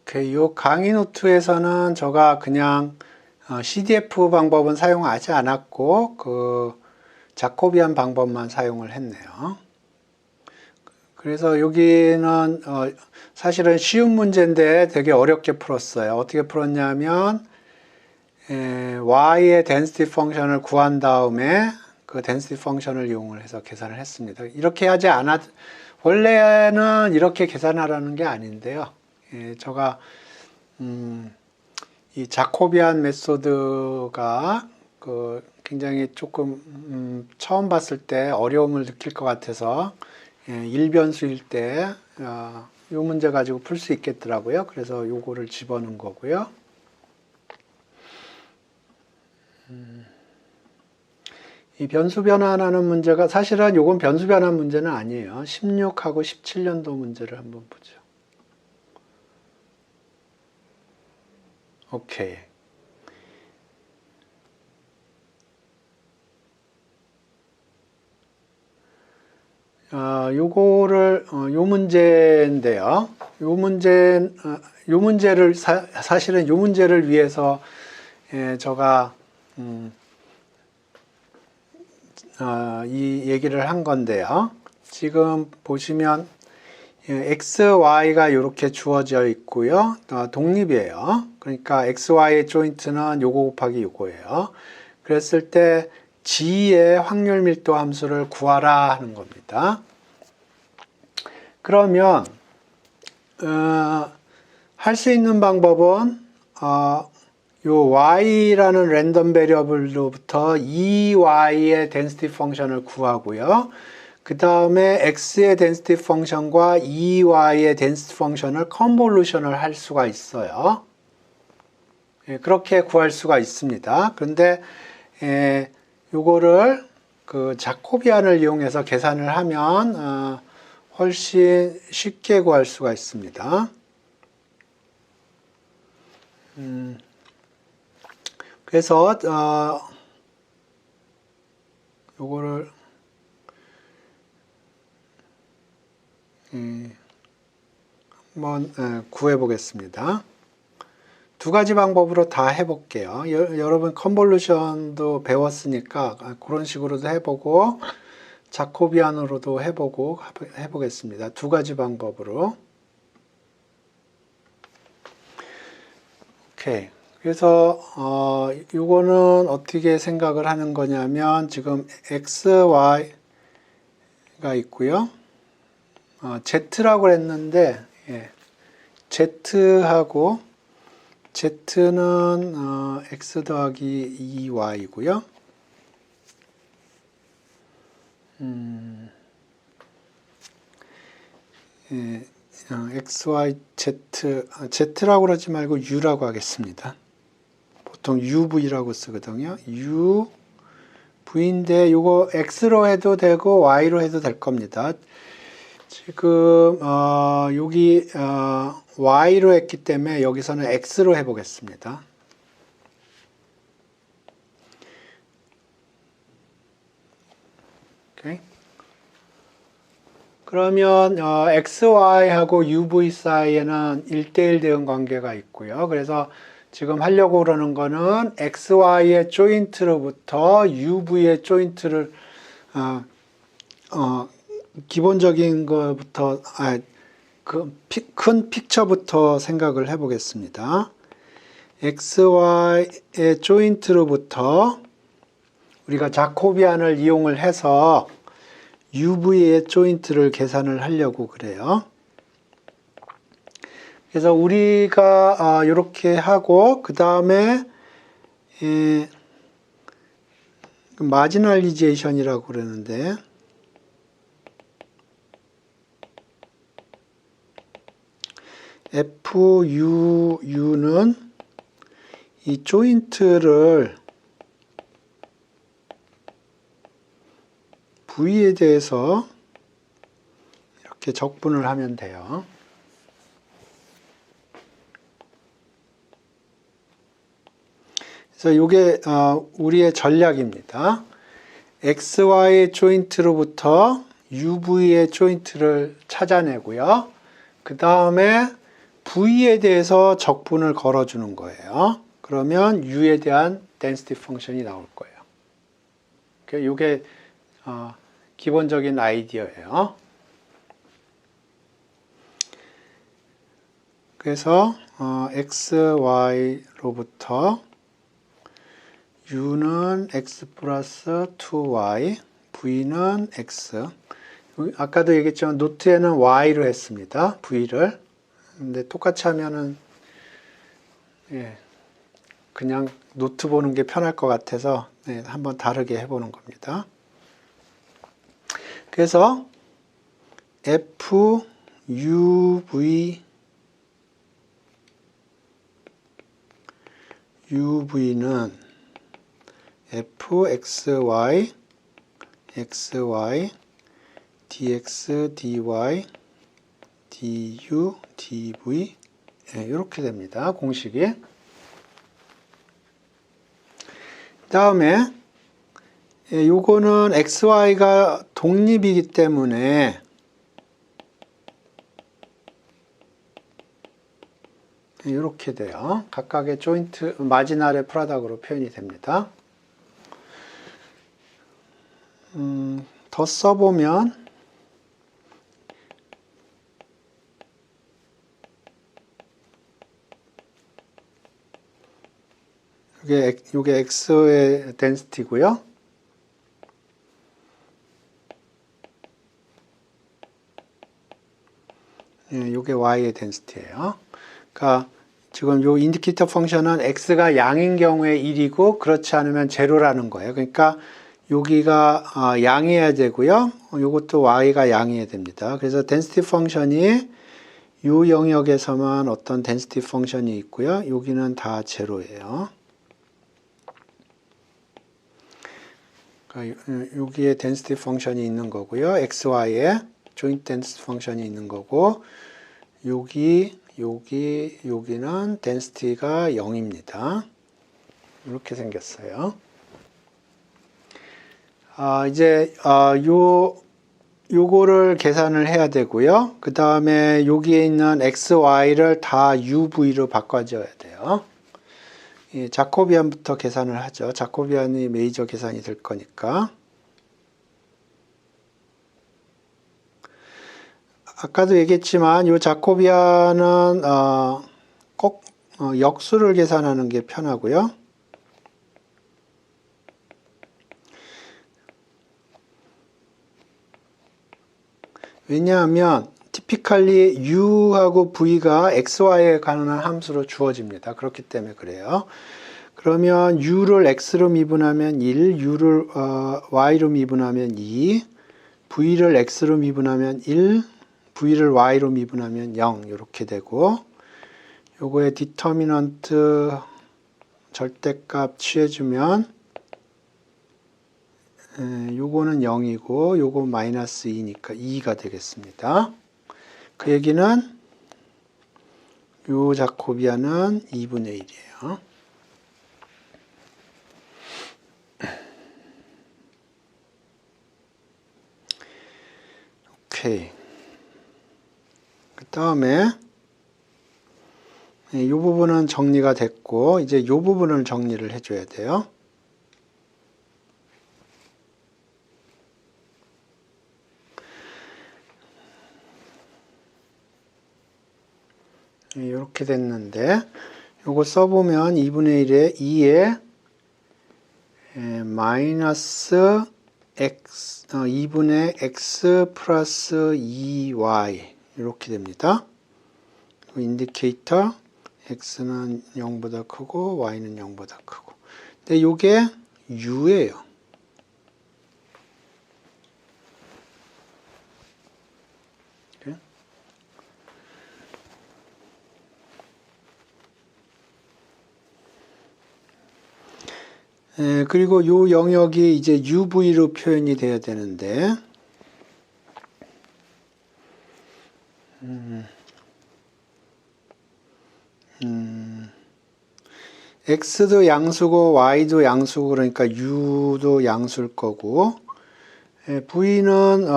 오케이, 요 강의 노트에서는 제가 그냥 CDF 방법은 사용하지 않았고 그 자코비안 방법만 사용을 했네요. 그래서 여기는 사실은 쉬운 문제인데 되게 어렵게 풀었어요. 어떻게 풀었냐면 y의 density 펑션을 구한 다음에 그 density 펑션을 이용을 해서 계산을 했습니다. 이렇게 하지 않아 원래는 이렇게 계산하라는 게 아닌데요. 예, 제가 이 자코비안 메소드가 그 굉장히 조금 처음 봤을 때 어려움을 느낄 것 같아서 일변수일 때 이 문제 가지고 풀 수 있겠더라고요. 그래서 요거를 집어넣은 거고요. 이 변수 변환하는 문제가 사실은 요건 변수 변환 문제는 아니에요. 16하고 17년도 문제를 한번 보죠. 오케이. 요거를 요 문제인데요. 요 문제를 사실은 요 문제를 위해서 제가 이 얘기를 한 건데요. 지금 보시면 x, y가 이렇게 주어져 있고요. 독립이에요. 그러니까 x, y의 조인트는 요거 곱하기 요거예요. 그랬을 때 G의 확률 밀도 함수를 구하라 하는 겁니다. 그러면 할 수 있는 방법은 요 y라는 랜덤 베리어블로부터 2y의 density 펑션을 구하고요. 그 다음에 x의 density 펑션과 2y의 density 펑션을 컨볼루션을 할 수가 있어요. 그렇게 구할 수가 있습니다. 그런데 요거를 그 자코비안을 이용해서 계산을 하면 훨씬 쉽게 구할 수가 있습니다. 그래서 요거를 한번 구해 보겠습니다. 두 가지 방법으로 다 해볼게요. 여러분 컨볼루션도 배웠으니까 그런 식으로도 해보고 자코비안으로도 해보겠습니다. 두 가지 방법으로. 오케이. 그래서 이거는 어떻게 생각을 하는 거냐면 지금 x, y가 있고요. z라고 했는데 z하고 z는 x 더하기 2y고요. x, y, z, z라고 그러지 말고 u라고 하겠습니다. 보통 uv라고 쓰거든요. uv인데 요거 x로 해도 되고 y로 해도 될 겁니다. 지금 여기 y로 했기 때문에 여기서는 x로 해보겠습니다. 오케이. 그러면 xy하고 uv 사이에는 1대1 대응 관계가 있고요. 그래서 지금 하려고 그러는 거는 xy의 조인트로부터 uv의 조인트를 기본적인 것부터 큰 픽처부터 생각을 해보겠습니다. xy의 조인트로부터 우리가 자코비안을 이용을 해서 uv의 조인트를 계산을 하려고 그래요. 그래서 우리가 이렇게 하고 그 다음에 마지널리제이션이라고 그러는데 FUU는 이 조인트를 V에 대해서 이렇게 적분을 하면 돼요. 그래서 이게 우리의 전략입니다. XY 조인트로부터 UV의 조인트를 찾아내고요. 그 다음에 V에 대해서 적분을 걸어주는 거예요. 그러면 U에 대한 density 펑션이 나올 거예요. 이게 기본적인 아이디어예요. 그래서 XY로부터 u는 x 플러스 2y, v는 x. 아까도 얘기했지만 노트에는 y로 했습니다. v를. 근데 똑같이 하면은 그냥 노트 보는 게 편할 것 같아서 한번 다르게 해보는 겁니다. 그래서 f uv는 fxy xy dx dy du dv 이렇게 됩니다. 공식이. 다음에 요거는 xy가 독립이기 때문에 이렇게 돼요. 각각의 조인트 마지날의 프로덕트로 표현이 됩니다. 더 써보면 이게 x의 덴시티고요. 이게 y의 덴시티예요. 그러니까 지금 요 인디케이터 펑션은 x가 양인 경우에 1이고 그렇지 않으면 제로라는 거예요. 그러니까 여기가 양이어야 되고요. 요것도 y가 양이어야 됩니다. 그래서 덴시티 펑션이 요 영역에서만 어떤 덴시티 펑션이 있고요. 여기는 다 제로예요. 그러니까 여기에 덴시티 펑션이 있는 거고요. xy에 조인트 덴시티 펑션이 있는 거고 여기는 덴시티가 0입니다. 이렇게 생겼어요. 이제 요거를 계산을 해야 되고요. 그 다음에 여기에 있는 xy를 다 uv로 바꿔줘야 돼요. 자코비안부터 계산을 하죠. 자코비안이 메이저 계산이 될 거니까. 아까도 얘기했지만 이 자코비안은 꼭 역수를 계산하는 게 편하고요. 왜냐하면 typically u하고 v가 xy에 관한 함수로 주어집니다. 그렇기 때문에 그래요. 그러면 u를 x로 미분하면 1, u를 y로 미분하면 2, v를 x로 미분하면 1, v를 y로 미분하면 0 이렇게 되고 요거의 디터미넌트 절대값 취해주면 요거는 0이고 요거 마이너스 2니까 2가 되겠습니다. 그 얘기는 요 자코비안은 2분의 1이에요. 오케이. 그 다음에 이 부분은 정리가 됐고 이제 이 부분을 정리를 해줘야 돼요. 이렇게 됐는데 요거 써보면 2분의 1에 2에 마이너스 x 2분의 x 플러스 2y 이렇게 됩니다. 인디케이터 x는 0보다 크고 y는 0보다 크고 근데 요게 u예요. 그리고 요 영역이 이제 UV로 표현이 돼야 되는데, X도 양수고 Y도 양수고 그러니까 U도 양수일 거고, V는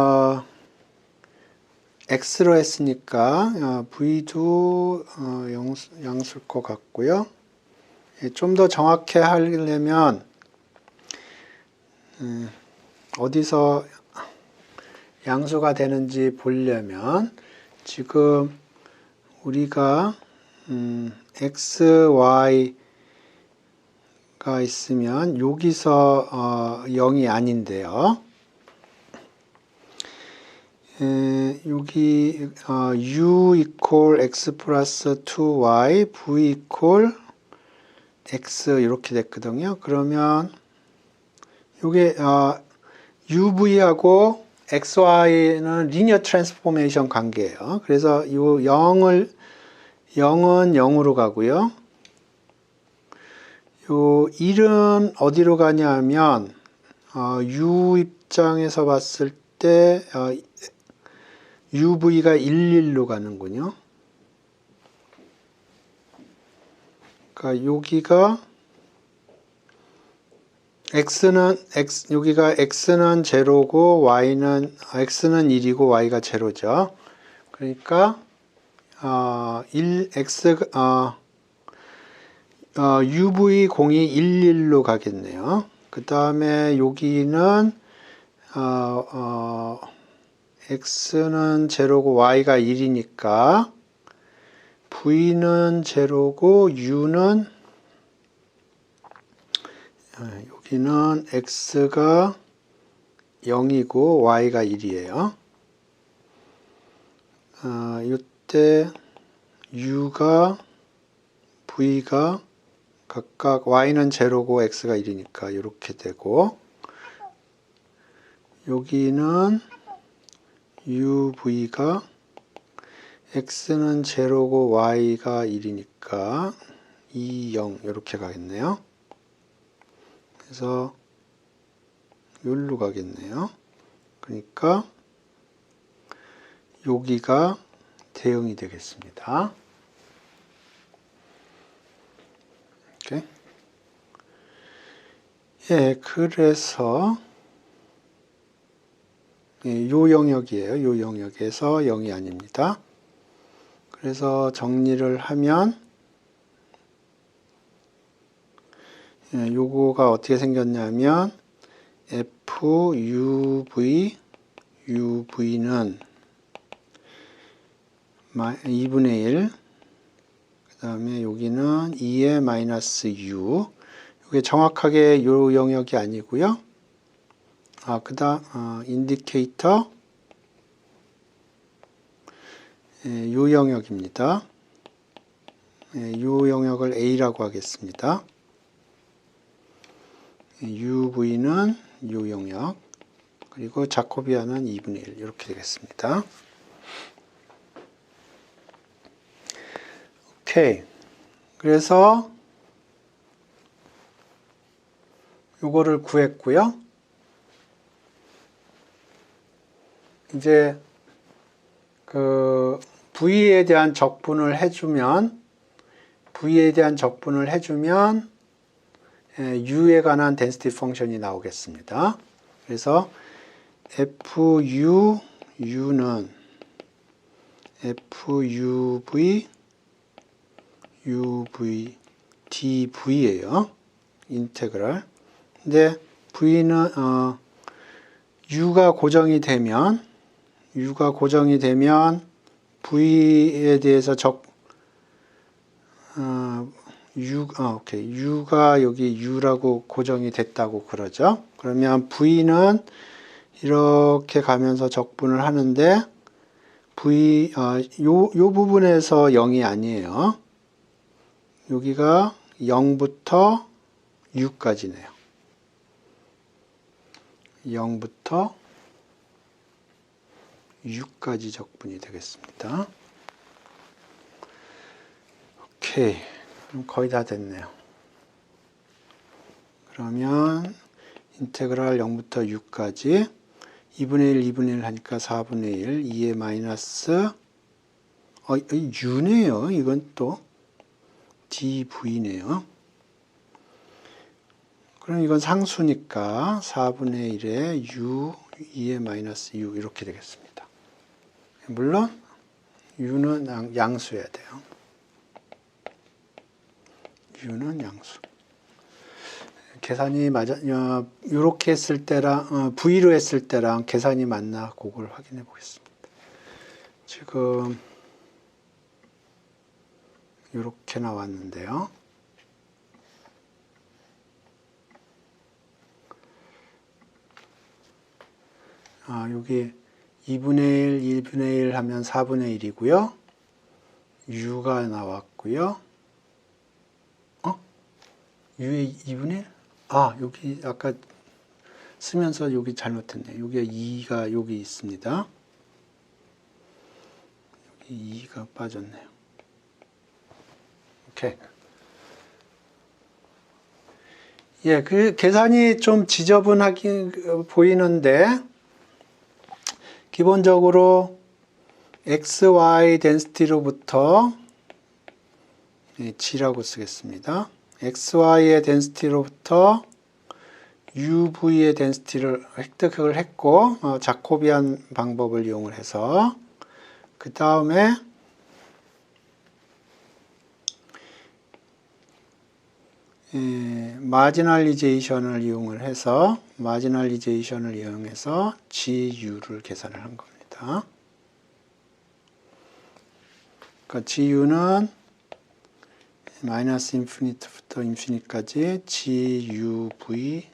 X로 했으니까 V도 양수일 것 같고요. 좀 더 정확히 하려면 어디서 양수가 되는지 보려면 지금 우리가 x, y가 있으면 여기서 0이 아닌데요. 여기 u equal x 플러스 2y, v equal x 이렇게 됐거든요. 그러면 이게 uv하고 xy는 리니어 트랜스포메이션 관계예요. 그래서 이 0은 0으로 가고요. 요 1은 어디로 가냐 하면 u 입장에서 봤을 때 uv가 11로 가는군요. 그러니까 여기가 여기가 x는 제로고 x는 1이고 y가 제로죠. 그러니까 uv 공이 11로 가겠네요. 그 다음에 여기는 x는 제로고 y가 1이니까 v는 제로고 u는 여기는 x가 0이고 y가 1이에요. 이때 v가 각각 y는 제로고 x가 1이니까 이렇게 되고, 여기는 uv가 x는 제로고 y가 1이니까 2, 0 이렇게 가겠네요. 그래서 여기로 가겠네요. 그러니까 여기가 대응이 되겠습니다. 오케이. 예, 그래서 요 영역이에요. 요 영역에서 0이 아닙니다. 그래서 정리를 하면 요거가 어떻게 생겼냐면 UV는 2분의 1, 그 다음에 여기는 2의 마이너스 U, 이게 정확하게 요 영역이 아니고요. 그 다음 인디케이터 요 영역입니다. 요 영역을 A라고 하겠습니다. UV는 요 영역, 그리고 자코비안은 2분의 1 이렇게 되겠습니다. 오케이. 그래서 요거를 구했고요. 이제 그 V에 대한 적분을 해주면 U에 관한 density 펑션이 나오겠습니다. 그래서 FU는 FUV dV예요. 인테그랄. 근데 V는 U가 고정이 되면 V에 대해서 U가 여기 U라고 고정이 됐다고 그러죠. 그러면 V는 이렇게 가면서 적분을 하는데 요 부분에서 0이 아니에요. 여기가 0부터 6까지네요. 0부터 6까지 적분이 되겠습니다. 오케이. 그럼 거의 다 됐네요. 그러면 인테그랄 0부터 6까지 2분의 1, 2분의 1 하니까 4분의 1, 2의 마이너스 U네요. 이건 또 dV네요. 그럼 이건 상수니까 4분의 1에 U, 2의 마이너스 U 이렇게 되겠습니다. 물론 U는 양수해야 돼요. U는 양수. 계산이 이렇게 했을 때랑 V로 했을 때랑 계산이 맞나 그걸 확인해 보겠습니다. 지금 이렇게 나왔는데요. 여기 2분의 1, 1분의 1 하면 4분의 1이고요. u가 나왔고요. u의 2분의 1? 여기 아까 쓰면서 여기 잘못했네. 여기가 2가 여기 있습니다. 여기 2가 빠졌네요. 오케이. 예, 그 계산이 좀 지저분하게 보이는데 기본적으로 xy density로부터 g라고 쓰겠습니다. xy의 density로부터 uv의 density를 획득을 했고 자코비안 방법을 이용을 해서 그 다음에 마지널리제이션을 이용해서 GU를 계산을 한 겁니다. 그러니까 GU는 마이너스 인피니트부터 인피니트까지 GUV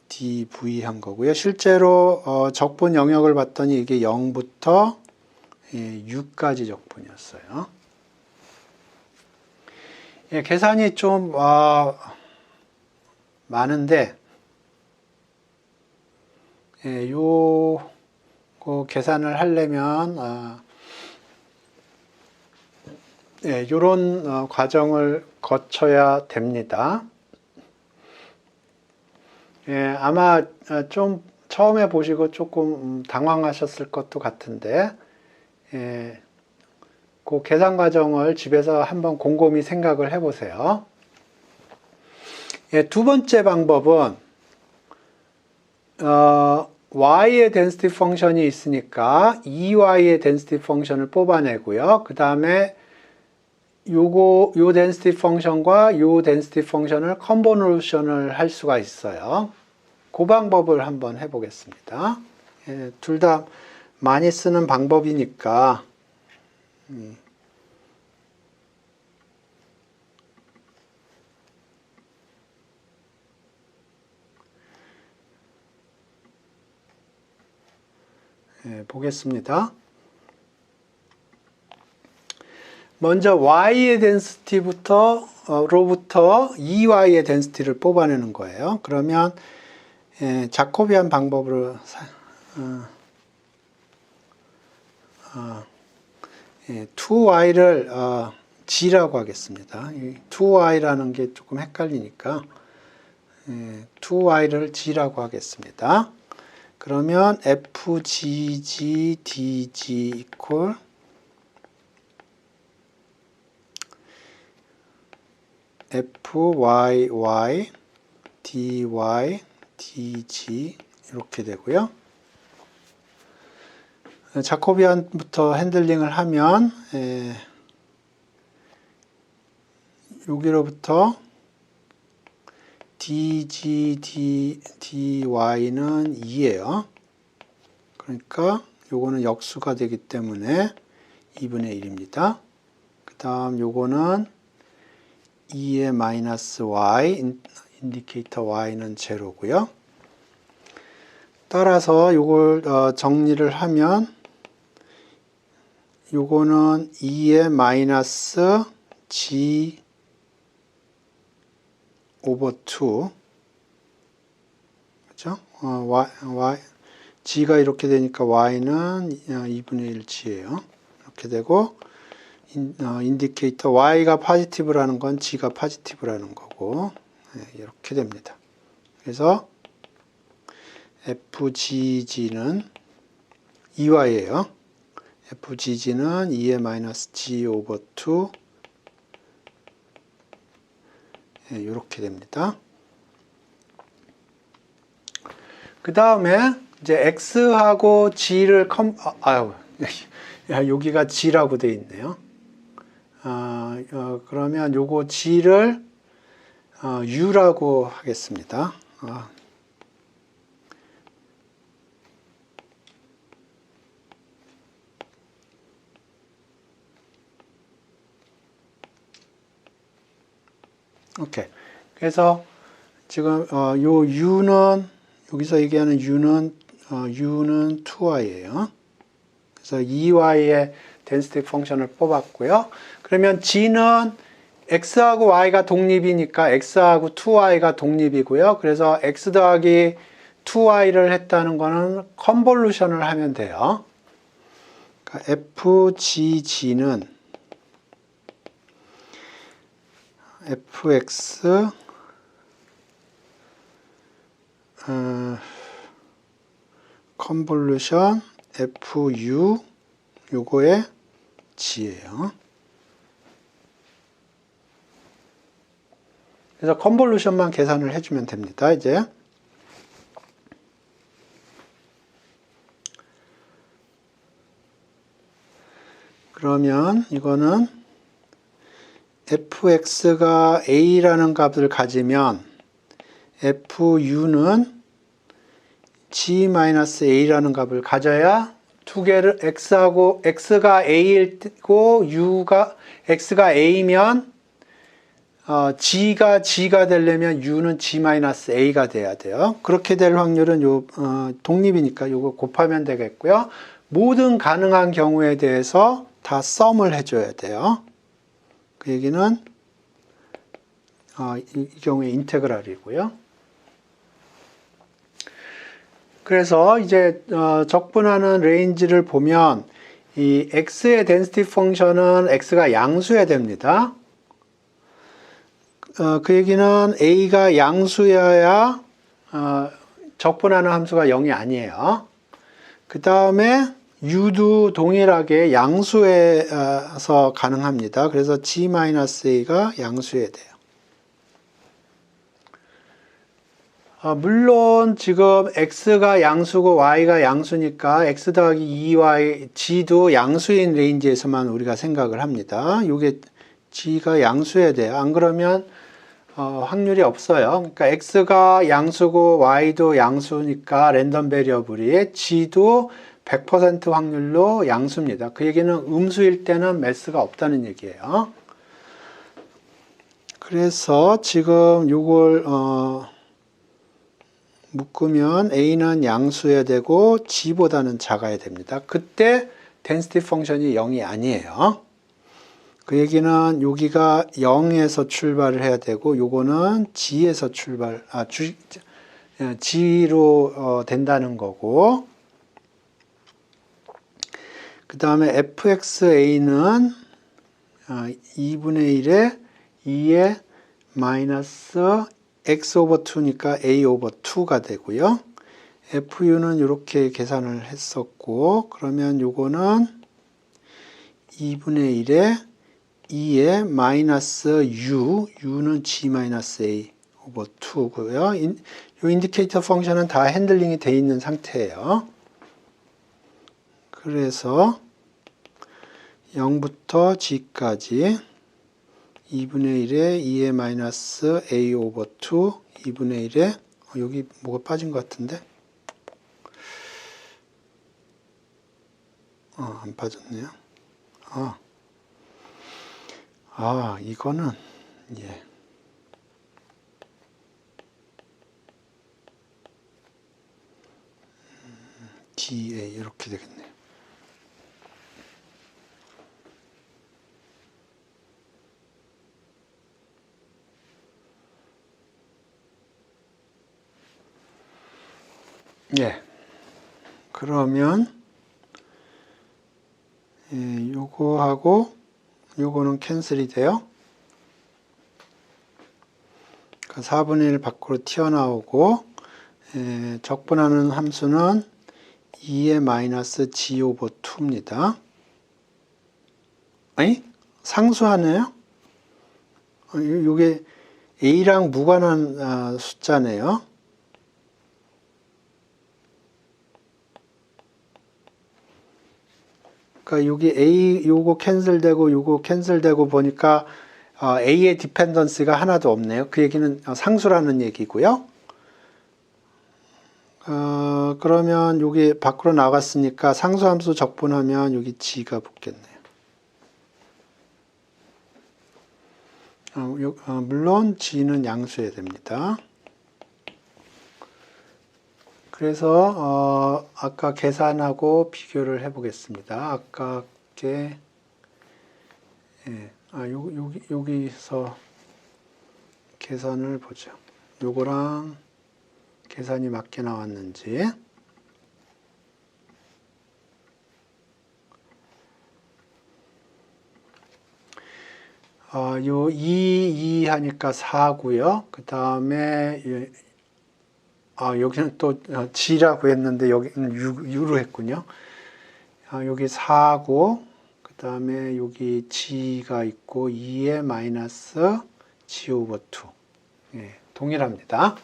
dV 한 거고요. 실제로 적분 영역을 봤더니 이게 0부터 6까지 적분이었어요. 예, 계산이 좀 많은데 요거 계산을 하려면 요런 과정을 거쳐야 됩니다. 아마 좀 처음에 보시고 조금 당황하셨을 것도 같은데 그 계산 과정을 집에서 한번 곰곰이 생각을 해보세요. 두 번째 방법은 y의 density 펑션이 있으니까 EY의 density 펑션을 뽑아내고요. 그 다음에 요 density 펑션과 요 density 펑션을 컨보루션을 할 수가 있어요. 그 방법을 한번 해보겠습니다. 둘 다 많이 쓰는 방법이니까 보겠습니다. 먼저 y의 density로부터 EY의 density를 뽑아내는 거예요. 그러면 자코비안 방법으로 2y를 g라고 하겠습니다. 2y라는 게 조금 헷갈리니까 2y를 g라고 하겠습니다. 그러면 fgg dg equal fyy dy dg 이렇게 되고요. 자코비안부터 핸들링을 하면 여기로부터 dg dy는 2예요. 그러니까 요거는 역수가 되기 때문에 2분의 1입니다. 그 다음 요거는 2의 마이너스 y, 인디케이터 y는 제로고요. 따라서 요걸 정리를 하면 요거는 2의 마이너스 g 오버 2 그렇죠? g가 이렇게 되니까 y는 2분의 1g예요. 이렇게 되고 인디케이터 y가 포지티브라는 건 g가 포지티브라는 거고 이렇게 됩니다. 그래서 fgg는 2y예요. fgg는 2의 마이너스 g 오버 2 이렇게 됩니다. 그 다음에 이제 x하고 g를 여기가 g라고 되어 있네요. 그러면 요거 g를 u라고 하겠습니다. 오케이. 그래서 지금 요 u는 여기서 얘기하는 U는 2y예요. 그래서 2y의 density 펑션을 뽑았고요. 그러면 G는 x하고 y가 독립이니까 x하고 2y가 독립이고요. 그래서 x 더하기 2y를 했다는 거는 컨볼루션을 하면 돼요. 그러니까 fgg는 fx 컨볼루션 fu 요거의 g예요. 그래서 컨볼루션만 계산을 해주면 됩니다. 이제 그러면 이거는 fx가 a라는 값을 가지면 fu는 g-a라는 값을 가져야 두 개를 x가 a이고 x가 a면 g가 되려면 u는 g-a가 돼야 돼요. 그렇게 될 확률은 독립이니까 요거 곱하면 되겠고요. 모든 가능한 경우에 대해서 다 썸을 해줘야 돼요. 그 얘기는 이 경우에 인테그랄이고요. 그래서 이제 적분하는 레인지를 보면 이 x의 density 펑션은 x가 양수여야 됩니다. 그 얘기는 a가 양수여야 적분하는 함수가 0이 아니에요. 그 다음에 u도 동일하게 양수에서 가능합니다. 그래서 g-a가 양수여야 돼요. 물론 지금 x가 양수고 y가 양수니까 x 더하기 2y, g도 양수인 레인지에서만 우리가 생각을 합니다. 이게 g가 양수여야 돼요. 안 그러면 확률이 없어요. 그러니까 x가 양수고 y도 양수니까 랜덤 베리어블이 g도 100% 확률로 양수입니다. 그 얘기는 음수일 때는 매스가 없다는 얘기예요. 그래서 지금 이걸 묶으면 a는 양수여야 되고 g보다는 작아야 됩니다. 그때 density 펑션이 0이 아니에요. 그 얘기는 여기가 0에서 출발을 해야 되고 요거는 g에서 g로 된다는 거고, 그 다음에 fxa는 2분의 1에 2의 마이너스 x 오버 2니까 a 오버 2가 되고요. fu는 이렇게 계산을 했었고, 그러면 요거는 2분의 1에 2의 마이너스 u는 g-a 오버 2고요. 이 인디케이터 펑션은 다 핸들링이 되어 있는 상태예요. 그래서 0부터 g까지 2분의 1에 2의 마이너스 a 오버 2, 2분의 1에 여기 뭐가 빠진 것 같은데? 안 빠졌네요. 이거는 예. DA 이렇게 되겠네요. 예. 그러면 요거하고 요거는 캔슬이 돼요. 그러니까 4분의 1 밖으로 튀어나오고 적분하는 함수는 2의 마이너스 g 오버 2입니다. 아니? 상수하네요? 요게 a랑 무관한 숫자네요. 그러니까 여기 a 요거 캔슬되고 요거 캔슬되고 보니까 a의 디펜던스가 하나도 없네요. 그 얘기는 상수라는 얘기고요. 그러면 여기 밖으로 나갔으니까 상수함수 적분하면 여기 g가 붙겠네요. 물론 g는 양수여야 됩니다. 그래서 아까 계산하고 비교를 해 보겠습니다. 아까 게 여기서 계산을 보죠. 요거랑 계산이 맞게 나왔는지. 요 2 하니까 4고요. 그 다음에 여기는 또 G라고 했는데 여기는 6로 했군요. 여기 4고 그 다음에 여기 G가 있고 2에 마이너스 G 오버 2. 예, 동일합니다.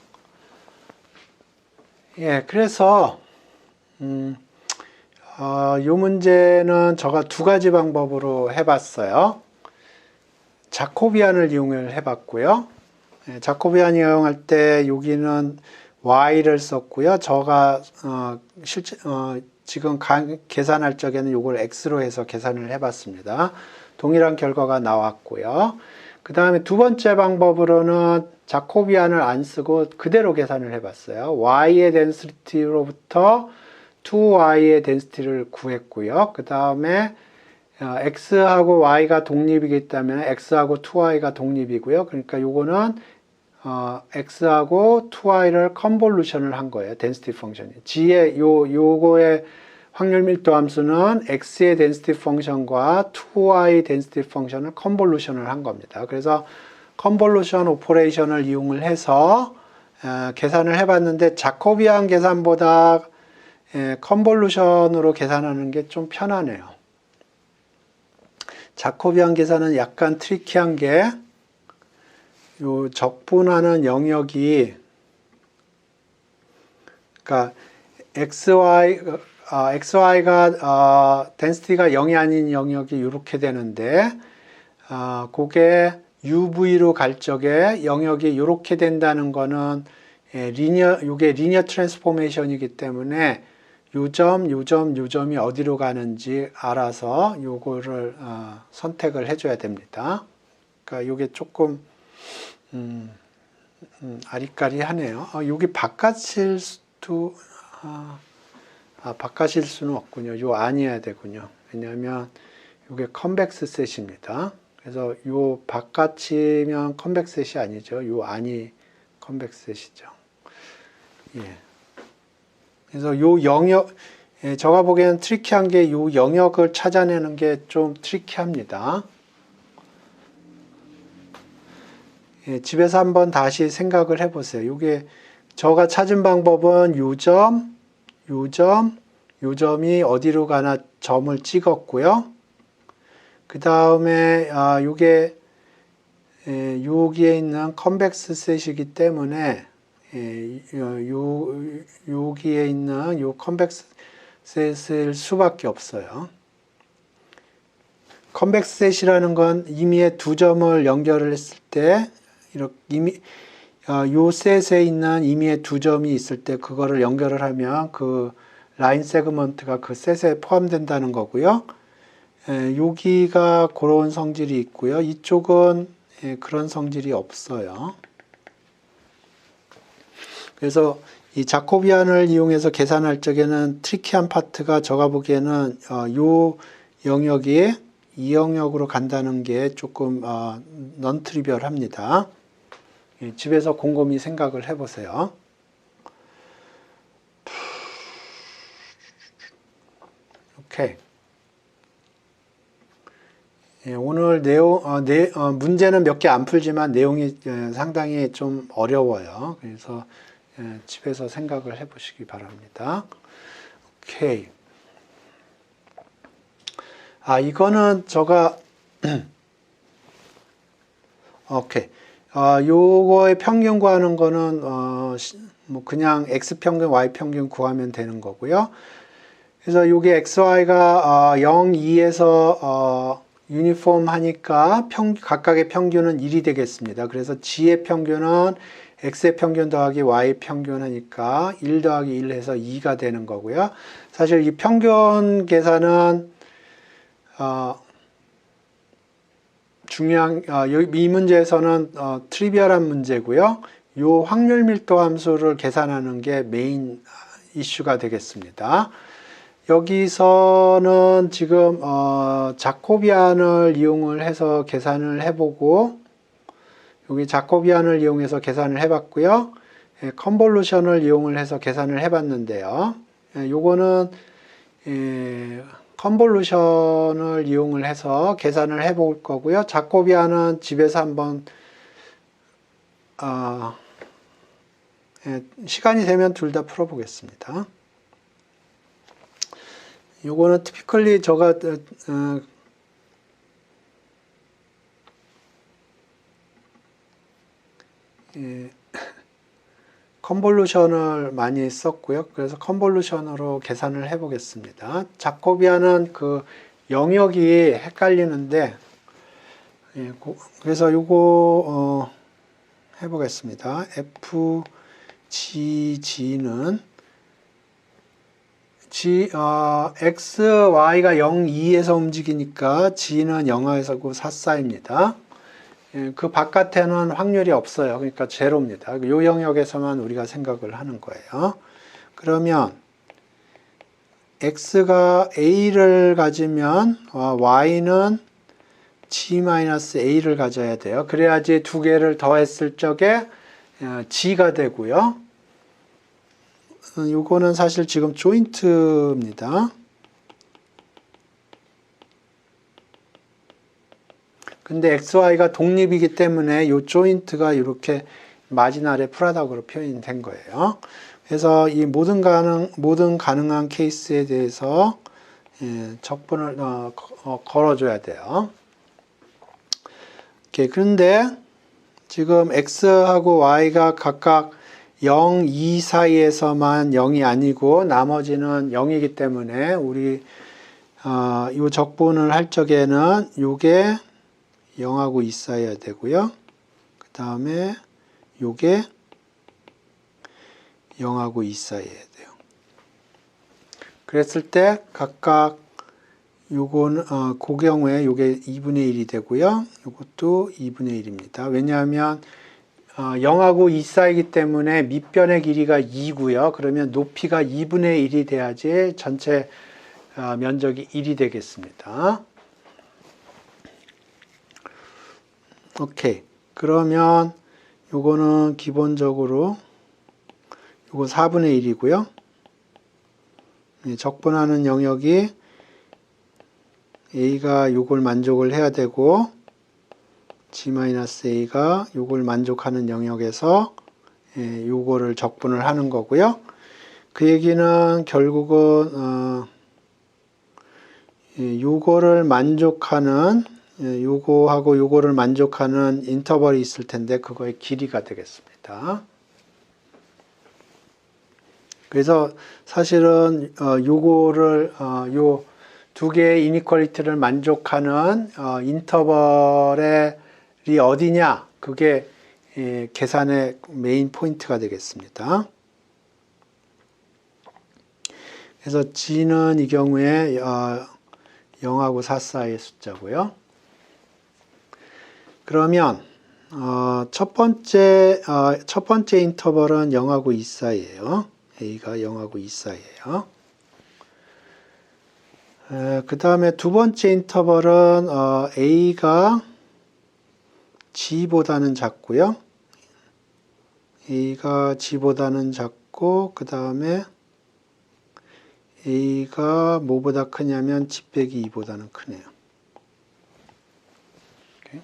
예, 그래서 요 문제는 제가 두 가지 방법으로 해봤어요. 자코비안을 이용을 해봤고요. 예, 자코비안 이용할 때 여기는 y를 썼고요. 제가 지금 계산할 적에는 이걸 x로 해서 계산을 해봤습니다. 동일한 결과가 나왔고요. 그 다음에 두 번째 방법으로는 자코비안을 안 쓰고 그대로 계산을 해봤어요. y의 density로부터 2y의 density를 구했고요. 그 다음에 x하고 y가 독립이기 때문에 x하고 2y가 독립이고요. 그러니까 요거는 x하고 2y를 컨볼루션을 한 거예요. density 펑션이. g의 요거의 확률 밀도 함수는 x의 density 펑션과 2y density 펑션을 컨볼루션을 한 겁니다. 그래서 컨볼루션 오퍼레이션을 이용을 해서 계산을 해봤는데 자코비안 계산보다 컨볼루션으로 계산하는 게 좀 편하네요. 자코비안 계산은 약간 트리키한 게 요 적분하는 영역이 그러니까 xy가 density가 0이 아닌 영역이 이렇게 되는데 그게 UV로 갈 적에 영역이 이렇게 된다는 거는 이게 리니어 트랜스포메이션이기 때문에 요점이 어디로 가는지 알아서 요거를 선택을 해줘야 됩니다. 그러니까 요게 조금 아리까리하네요. 여기 바깥일 수도 바깥일 수는 없군요. 요 안이어야 되군요. 왜냐하면 요게 컨벡스 셋입니다. 그래서 요 바깥이면 컨벡스 셋이 아니죠. 요 안이 컨벡스 셋이죠. 예. 그래서 요 영역, 제가 보기에는 트리키한 게 요 영역을 찾아내는 게 좀 트리키합니다. 예, 집에서 한번 다시 생각을 해보세요. 요게 제가 찾은 방법은 요점이 어디로 가나 점을 찍었고요. 그 다음에 요게 여기에 있는 컨벡스 셋이기 때문에 여기에 있는 요 컨벡스 셋일 수밖에 없어요. 컨벡스 셋이라는 건 임의의 두 점을 연결을 했을 때 이렇게 요 셋에 있는 임의의 두 점이 있을 때 그거를 연결을 하면 그 라인 세그먼트가 그 셋에 포함된다는 거고요. 여기가 그런 성질이 있고요. 이쪽은 그런 성질이 없어요. 그래서 이 자코비안을 이용해서 계산할 적에는 트리키한 파트가 제가 보기에는 요 영역이 이 영역으로 간다는 게 조금 넌 트리비얼합니다. 집에서 곰곰이 생각을 해보세요. 오케이. 오늘 문제는 몇 개 안 풀지만 내용이 상당히 좀 어려워요. 그래서 집에서 생각을 해보시기 바랍니다. 오케이. 이거는 제가 오케이. 요거의 평균 구하는 거는 뭐 그냥 x 평균, y 평균 구하면 되는 거고요. 그래서 요게 xy가 0, 2에서 유니폼 하니까 각각의 평균은 1이 되겠습니다. 그래서 g의 평균은 x의 평균 더하기 y의 평균 하니까 1 더하기 1 해서 2가 되는 거고요. 사실 이 평균 계산은 중요한 이 문제에서는 트리비얼한 문제고요. 요 확률 밀도 함수를 계산하는 게 메인 이슈가 되겠습니다. 여기서는 지금 자코비안을 이용을 해서 계산을 해보고, 여기 자코비안을 이용해서 계산을 해봤고요. 컨볼루션을 이용을 해서 계산을 해봤는데요. 요거는 컨볼루션을 이용을 해서 계산을 해볼 거고요. 자코비안은 집에서 한번 시간이 되면 둘 다 풀어보겠습니다. 요거는 typically 제가 컨볼루션을 많이 썼고요. 그래서 컨볼루션으로 계산을 해보겠습니다. 자코비안은 그 영역이 헷갈리는데, 그래서 요거 해보겠습니다. FGG는 X, Y가 0, 2에서 움직이니까 G는 0에서 9, 4, 4입니다. 그 바깥에는 확률이 없어요. 그러니까 제로입니다. 이 영역에서만 우리가 생각을 하는 거예요. 그러면 X가 A를 가지면 Y는 G-A를 가져야 돼요. 그래야지 두 개를 더했을 적에 G가 되고요. 요거는 사실 지금 조인트입니다. 근데 XY가 독립이기 때문에 이 조인트가 이렇게 마지날의 프라덕으로 표현이 된 거예요. 그래서 이 모든 가능한 케이스에 대해서 적분을 걸어줘야 돼요. 오케이. 그런데 지금 X하고 Y가 각각 0, 2 사이에서만 0이 아니고 나머지는 0이기 때문에 우리 이 적분을 할 적에는 요게 0하고 2 사이야 되고요. 그 다음에 요게 0하고 2 사이야 돼요. 그랬을 때 각각 요거는 그 경우에 요게 2분의 1이 되고요. 요것도 2분의 1입니다. 왜냐하면 0하고 2 사이기 때문에 밑변의 길이가 2고요. 그러면 높이가 2분의 1이 돼야지 전체 면적이 1이 되겠습니다. 오케이. 그러면 요거는 기본적으로 요거 4분의 1이고요. 적분하는 영역이 A가 요걸 만족을 해야 되고 G-A가 요걸 만족하는 영역에서 요거를 적분을 하는 거고요. 그 얘기는 결국은 요거를 만족하는 요거하고 요거를 만족하는 인터벌이 있을 텐데 그거의 길이가 되겠습니다. 그래서 사실은 요거를 요 두 개의 이니퀄리티를 만족하는 인터벌이 어디냐, 그게 계산의 메인 포인트가 되겠습니다. 그래서 G는 이 경우에 0하고 4 사이의 숫자고요. 그러면 첫 번째 인터벌은 0하고 2 사이예요. A가 0하고 2 사이예요. 그 다음에 두 번째 인터벌은 A가 G보다는 작고요. A가 G보다는 작고 그 다음에 A가 뭐보다 크냐면 G 빼기 2보다는 크네요. 오케이.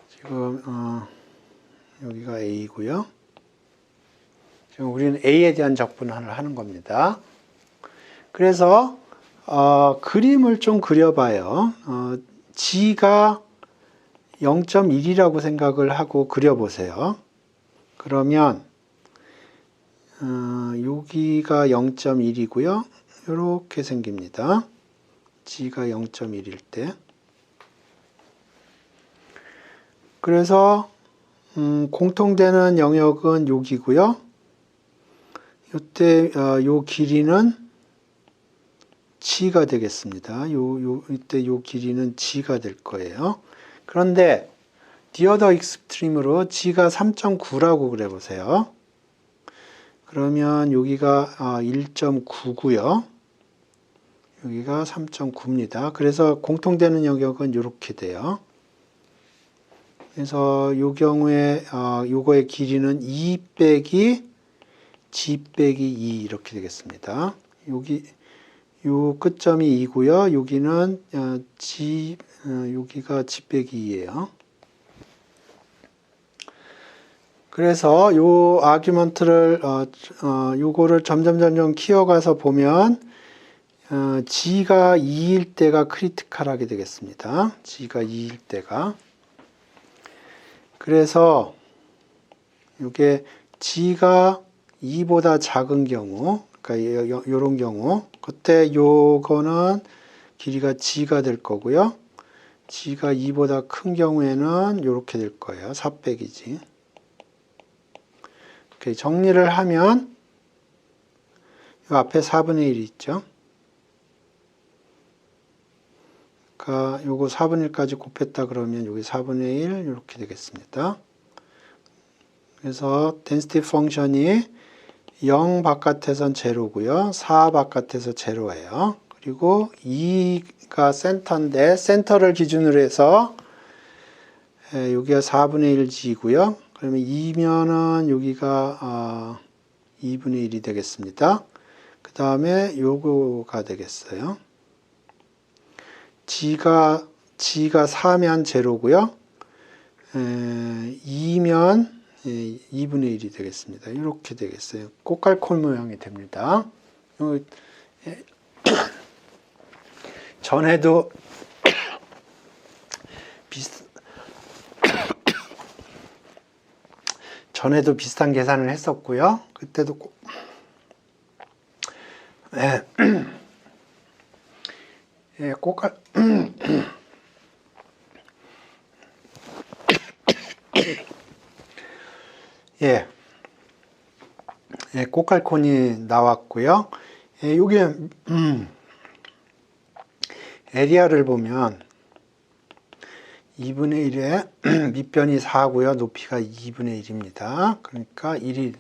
지금 여기가 A고요. 지금 우리는 A에 대한 적분을 하는 겁니다. 그래서 그림을 좀 그려봐요. G가 0.1이라고 생각을 하고 그려보세요. 그러면 여기가 0.1이고요. 이렇게 생깁니다. G가 0.1일 때. 그래서 공통되는 영역은 여기고요. 이때 요 길이는 G가 되겠습니다. 이때 요 길이는 G가 될 거예요. 그런데 the other extreme으로 G가 3.9라고 그래 보세요. 그러면 여기가 1.9고요. 여기가 3.9입니다. 그래서 공통되는 영역은 이렇게 돼요. 그래서 이 경우에 요거의 길이는 2 빼기 g 빼기 2 이렇게 되겠습니다. 요 끝점이 2고요. 여기는 여기가 g 빼기 2예요. 그래서 요 아규먼트를 요거를 점점 키워가서 보면 g가 2일 때가 크리티컬하게 되겠습니다. g가 2일 때가. 그래서 이게 g가 2보다 작은 경우, 그러니까 이런 경우, 그때 요거는 길이가 g가 될 거고요. g가 2보다 큰 경우에는 이렇게 될 거예요. 4 빼기 g. 이렇게 정리를 하면 요 앞에 4분의 1이 있죠. 그러니까 요거 4분의 1까지 곱했다 그러면 여기 4분의 1 이렇게 되겠습니다. 그래서 density 펑션이 0 바깥에선 제로고요. 4 바깥에서 제로예요. 그리고 2가 센터인데 센터를 기준으로 해서 여기가 4분의 1g고요. 그러면 2면은 여기가 2분의 1이 되겠습니다. 그 다음에 요거가 되겠어요. g가 4면 제로고요. 2면 2분의 1이 되겠습니다. 이렇게 되겠어요. 꽃갈콘 모양이 됩니다. 전에도 비슷한 계산을 했었고요. 그때도 꽃갈콘이 나왔고요. 여기 에리아를 보면 2분의 1에 밑변이 4고요. 높이가 2분의 1입니다. 그러니까 1이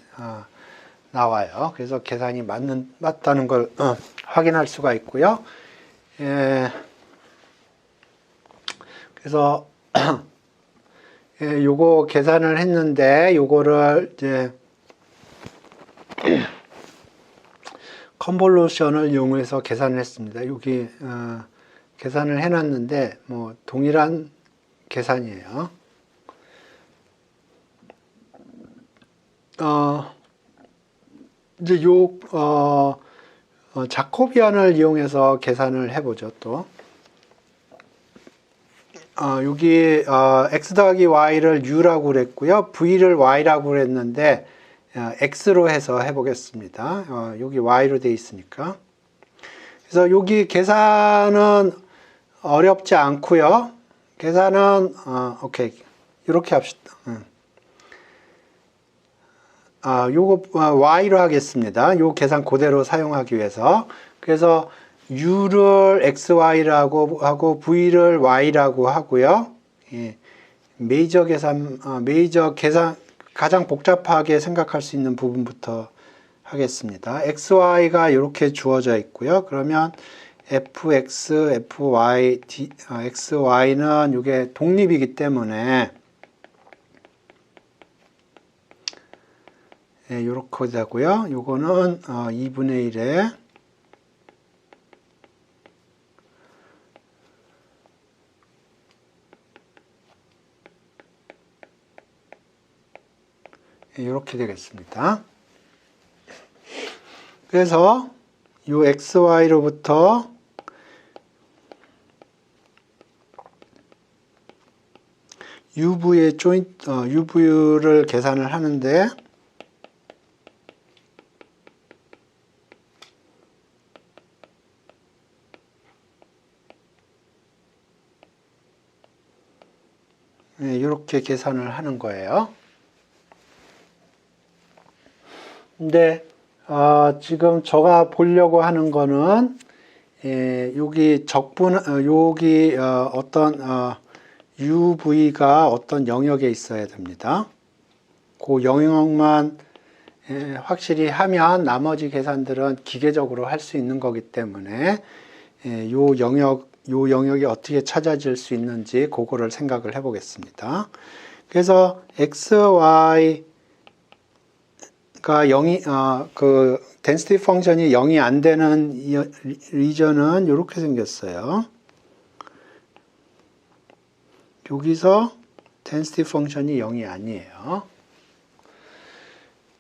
나와요. 그래서 계산이 맞다는 걸 확인할 수가 있고요. 그래서 요거 계산을 했는데 요거를 이제 컨볼루션을 이용해서 계산을 했습니다. 여기 계산을 해놨는데 뭐 동일한 계산이에요. 이제 자코비안을 이용해서 계산을 해보죠. 또 여기 x 더하기 y를 u라고 그랬고요. v를 y라고 그랬는데 x로 해서 해보겠습니다. 여기 y로 되어 있으니까. 그래서 여기 계산은 어렵지 않고요. 계산은 오케이 이렇게 합시다. 요거 y로 하겠습니다. 요 계산 그대로 사용하기 위해서. 그래서 u를 xy라고 하고 v를 y라고 하고요. 메이저 계산 가장 복잡하게 생각할 수 있는 부분부터 하겠습니다. xy가 이렇게 주어져 있고요. 그러면 fx, fy, xy는 이게 독립이기 때문에 이렇게 되고요. 요거는 2분의 1에 이렇게 되겠습니다. 그래서 이 xy로부터 UV의 UV를 계산을 하는데 이렇게 계산을 하는 거예요. 근데 지금 제가 보려고 하는 거는 여기 여기 어떤 UV가 어떤 영역에 있어야 됩니다. 그 영역만 확실히 하면 나머지 계산들은 기계적으로 할 수 있는 거기 때문에 요 영역이 어떻게 찾아질 수 있는지 그거를 생각을 해 보겠습니다. 그래서 x, y가 0이 그 density 펑션이 0이 안 되는 리전은 이렇게 생겼어요. 여기서 density 펑션이 0이 아니에요.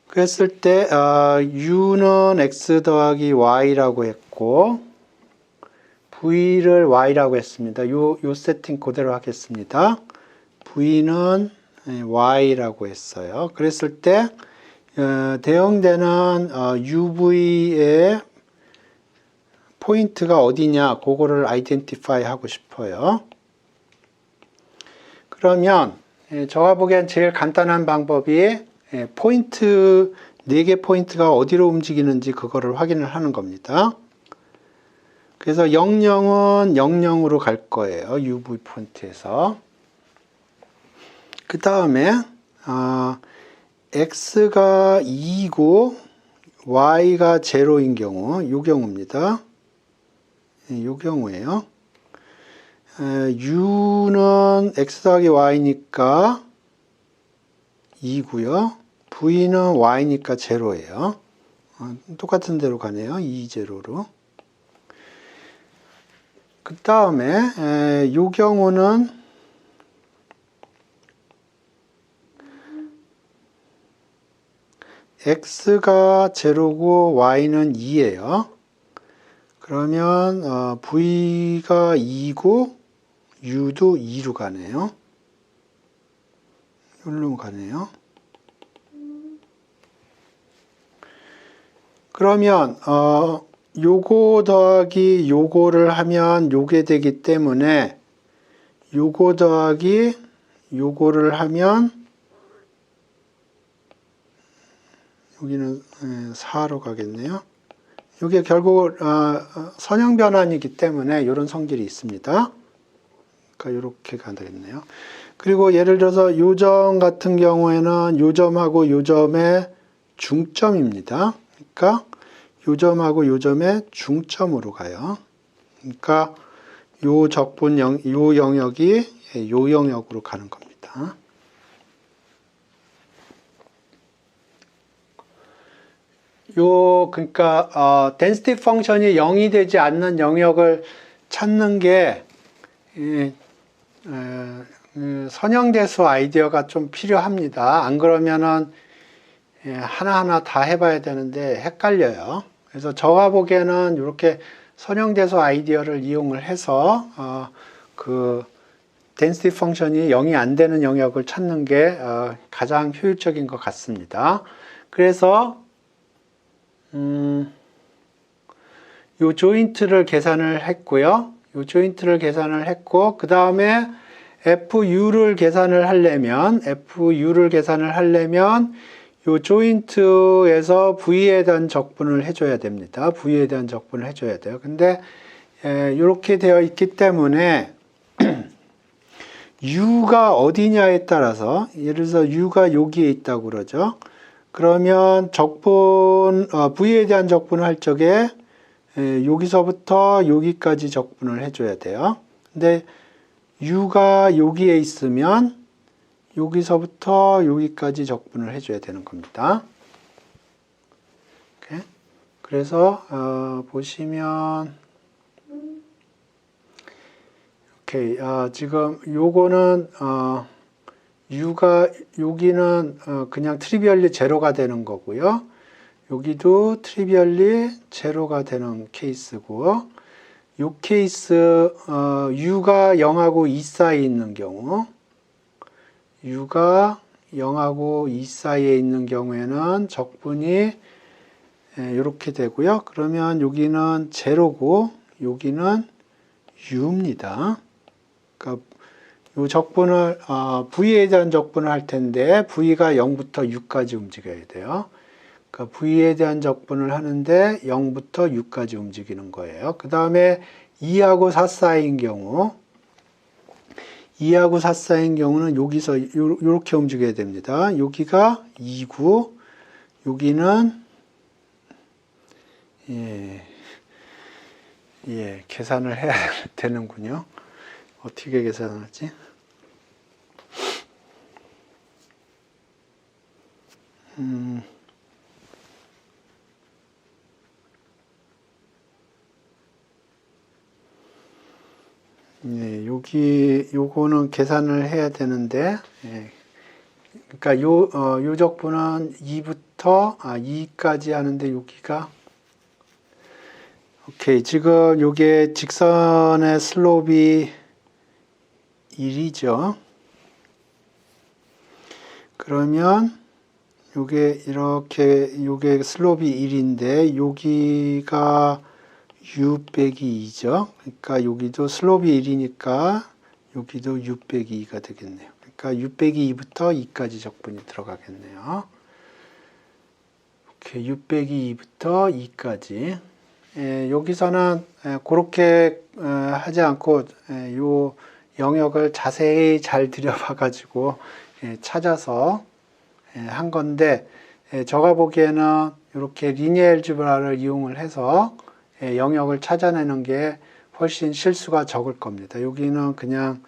그랬을 때 u는 x 더하기 y라고 했고 v를 y라고 했습니다. 요 세팅 그대로 하겠습니다. v는 y라고 했어요. 그랬을 때 대응되는 UV의 포인트가 어디냐 그거를 아이덴티파이 하고 싶어요. 그러면 제가 보기엔 제일 간단한 방법이 포인트 4개 포인트가 어디로 움직이는지 그거를 확인을 하는 겁니다. 그래서 00은 00으로 갈 거예요. UV 포인트에서. 그 다음에 x가 2이고 y가 0인 경우, 이 경우입니다. 이 경우예요. u는 x 더하기 y니까 2고요. v는 y니까 0예요. 똑같은 대로 가네요. 2, 0로. 그 다음에 이 경우는 x가 0고 y는 2예요. 그러면 v가 2고 u도 2로 가네요. 여기로 가네요. 그러면 요거 더하기 요거를 하면 요게 되기 때문에 요거 더하기 요거를 하면 여기는 4로 가겠네요. 이게 결국 선형 변환이기 때문에 이런 성질이 있습니다. 그러니까 이렇게 가되겠네요. 그리고 예를 들어서 요점 같은 경우에는 요점하고 요점의 중점입니다. 그러니까 요점하고 요점의 중점으로 가요. 그러니까 요 적분 요 영역이 요 영역으로 가는 겁니다. 그러니까 density 펑션이 0이 되지 않는 영역을 찾는 게 선형대수 아이디어가 좀 필요합니다. 안 그러면은 하나하나 다 해봐야 되는데 헷갈려요. 그래서 저가 보기에는 이렇게 선형대수 아이디어를 이용을 해서 그 density 펑션이 0이 안 되는 영역을 찾는 게 가장 효율적인 것 같습니다. 그래서 요 조인트를 계산을 했고요. 요 조인트를 계산을 했고 그 다음에 FU를 계산을 하려면 요 조인트에서 V에 대한 적분을 해줘야 됩니다. V에 대한 적분을 해줘야 돼요. 근데 이렇게 되어 있기 때문에 U가 어디냐에 따라서 예를 들어서 U가 여기에 있다고 그러죠. 그러면 적분, V에 대한 적분을 할 적에 여기서부터 여기까지 적분을 해줘야 돼요. 근데 U가 여기에 있으면 여기서부터 여기까지 적분을 해줘야 되는 겁니다. 이렇게. 그래서 보시면 오케이. 지금 요거는 U가 여기는 그냥 트리비얼리 제로가 되는 거고요. 여기도 트리비얼리 제로가 되는 케이스고 이 케이스 U가 0하고 2 사이에 있는 경우 U가 0하고 2 사이에 있는 경우에는 적분이 이렇게 되고요. 그러면 여기는 제로고 여기는 U입니다. 그러니까 이 적분을 V에 대한 적분을 할 텐데 V가 0부터 6까지 움직여야 돼요. 그러니까 V에 대한 적분을 하는데 0부터 6까지 움직이는 거예요. 그 다음에 2하고 4 사이인 경우 2하고 4 사이인 경우는 여기서 이렇게 움직여야 됩니다. 여기가 2고 여기는 계산을 해야 되는군요. 어떻게 계산하지? 요거는 계산을 해야 되는데, 그러니까 요 적분은 2까지 하는데 여기가 오케이. 지금 요게 직선의 슬롭이 1이죠. 그러면 요게 요게 슬롭이 1인데 여기가 u 빼기 2죠. 그러니까 여기도 슬롭이 1이니까 여기도 u 빼기 2가 되겠네요. 그러니까 u 빼기 2부터 2까지 적분이 들어가겠네요. 오케이, u 빼기 2부터 2까지. 여기서는 그렇게 하지 않고 요 영역을 자세히 잘 들여봐가지고 찾아서 한 건데, 제가 보기에는 이렇게 리니어 알제브라를 이용을 해서 영역을 찾아내는 게 훨씬 실수가 적을 겁니다. 여기는 그냥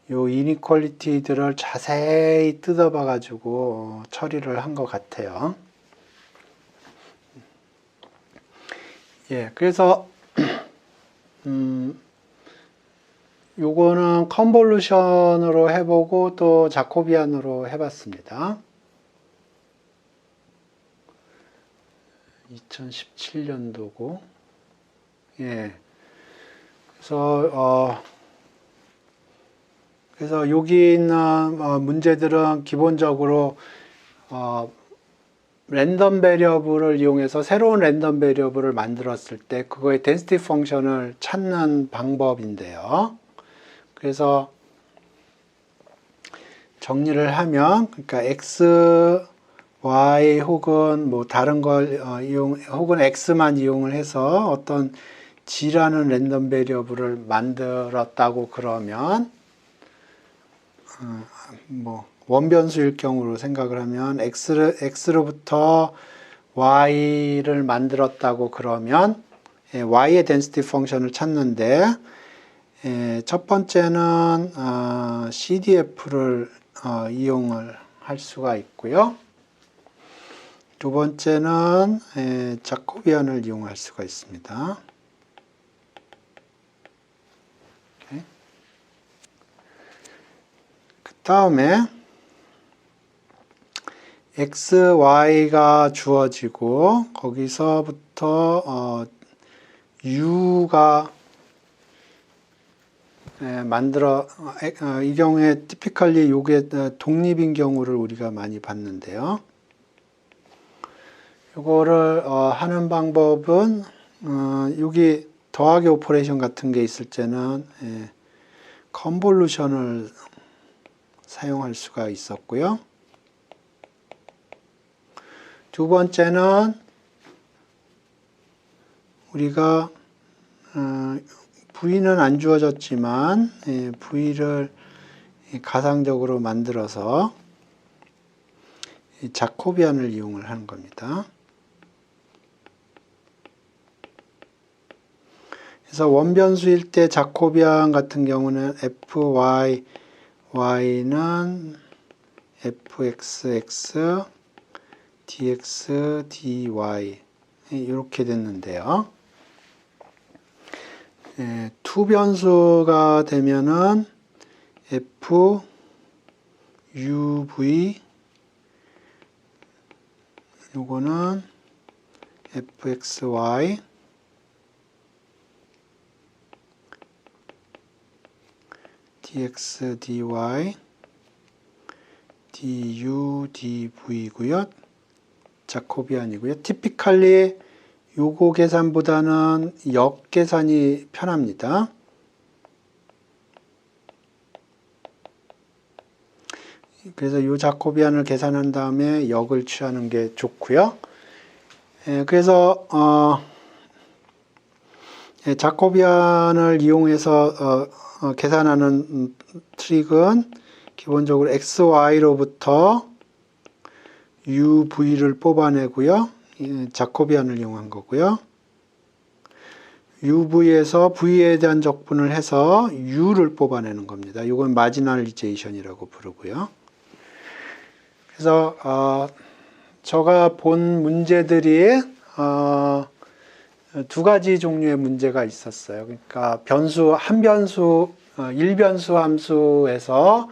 요 이니퀄리티들을 자세히 뜯어봐 가지고 처리를 한 것 같아요. 그래서 요거는 컨볼루션으로 해보고 또 자코비안으로 해봤습니다. 2017년도고, 그래서 여기 있는 문제들은 기본적으로 랜덤 베리어블을 이용해서 새로운 랜덤 베리어블을 만들었을 때 그거의 덴시티 펑션을 찾는 방법인데요. 그래서 정리를 하면, 그러니까 x, y 혹은 뭐 다른 걸 혹은 x만 이용을 해서 어떤 g라는 랜덤 베리어블을 만들었다고 그러면 뭐 원변수일 경우로 생각을 하면 x로부터 y를 만들었다고 그러면 y의 덴시티 펑션을 찾는데, 첫 번째는 CDF를 이용을 할 수가 있고요. 두 번째는 자코비안을 이용할 수가 있습니다. 그 다음에 x, y가 주어지고 거기서부터 u가 이 경우에 typically 요게 독립인 경우를 우리가 많이 봤는데요. 요거를 하는 방법은 여기 더하기 오퍼레이션 같은 게 있을 때는 컨볼루션을 사용할 수가 있었고요. 두 번째는 우리가 V는 안 주어졌지만 V를 가상적으로 만들어서 자코비안을 이용을 하는 겁니다. 그래서 원변수일 때 자코비안 같은 경우는 fy, y는 fxx, dx, dy 이렇게 됐는데요. 투변수가 되면은 f, uv 요거는 fxy dx, dy, du, dv고요. 자코비안이고요. 티피컬리 요거 계산보다는 역 계산이 편합니다. 그래서 요 자코비안을 계산한 다음에 역을 취하는 게 좋고요. 그래서 자코비안을 이용해서 계산하는 트릭은 기본적으로 x, y로부터 UV를 뽑아내고요. 자코비안을 이용한 거고요. UV에서 V에 대한 적분을 해서 U를 뽑아내는 겁니다. 이건 마지널리제이션이라고 부르고요. 그래서 제가 본 문제들이 두 가지 종류의 문제가 있었어요. 그러니까 한 변수, 1변수 함수에서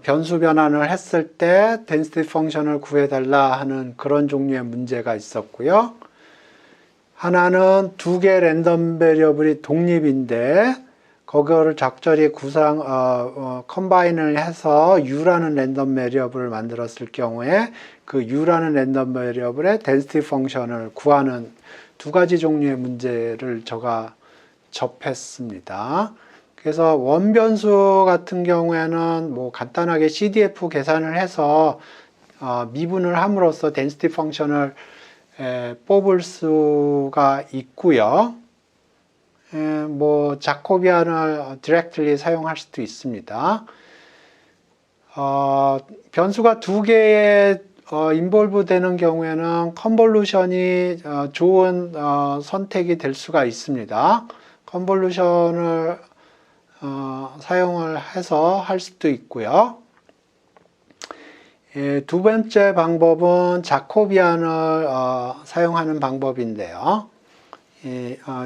변수 변환을 했을 때 density 펑션을 구해달라 하는 그런 종류의 문제가 있었고요. 하나는 두 개 랜덤 베리어블이 독립인데 그거를 적절히 컴바인을 해서 U라는 랜덤 베리어블을 만들었을 경우에 그 U라는 랜덤 베리어블의 density 펑션을 구하는 두 가지 종류의 문제를 제가 접했습니다. 그래서 원변수 같은 경우에는 뭐 간단하게 CDF 계산을 해서 미분을 함으로써 density 펑션을 뽑을 수가 있고요. 뭐 자코비안을 directly 사용할 수도 있습니다. 변수가 두 개의 인볼브 되는 경우에는 컨볼루션이 좋은 선택이 될 수가 있습니다. 컨볼루션을 사용을 해서 할 수도 있고요. 두 번째 방법은 자코비안을 사용하는 방법인데요.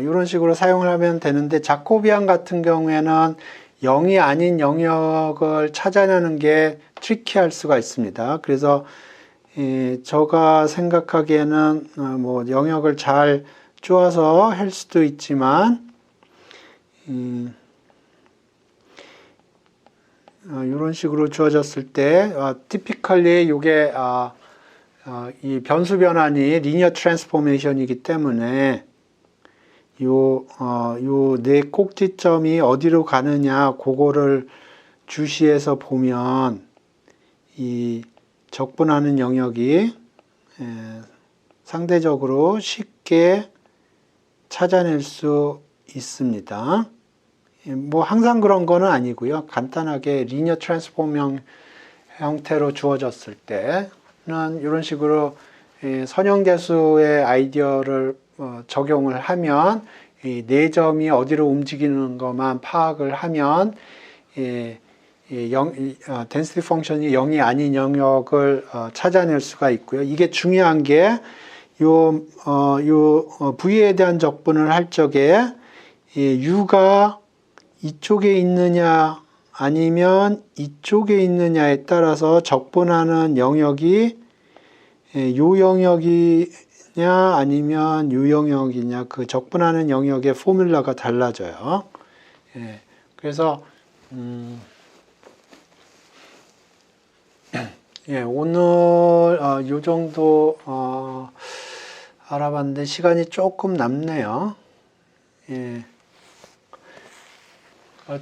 이런 식으로 사용을 하면 되는데 자코비안 같은 경우에는 0이 아닌 영역을 찾아내는 게 트리키할 수가 있습니다. 그래서 제가 생각하기에는 뭐 영역을 잘 쪼아서 할 수도 있지만 이런 식으로 주어졌을 때 typically 이게 이 변수 변환이 리니어 트랜스포메이션이기 때문에 요 네 꼭지점이 어디로 가느냐 그거를 주시해서 보면 이 적분하는 영역이 상대적으로 쉽게 찾아낼 수 있습니다. 뭐 항상 그런 거는 아니고요. 간단하게 리니어 트랜스폼 형태로 주어졌을 때는 이런 식으로 선형대수의 아이디어를 적용을 하면 이 네 점이 어디로 움직이는 것만 파악을 하면 density 펑션이 0이 아닌 영역을 찾아낼 수가 있고요. 이게 중요한 게 V에 대한 적분을 할 적에 U가 이쪽에 있느냐 아니면 이쪽에 있느냐에 따라서 적분하는 영역이 요 영역이냐 아니면 요 영역이냐 그 적분하는 영역의 포뮬라가 달라져요. 그래서 오늘 요 정도 알아봤는데 시간이 조금 남네요.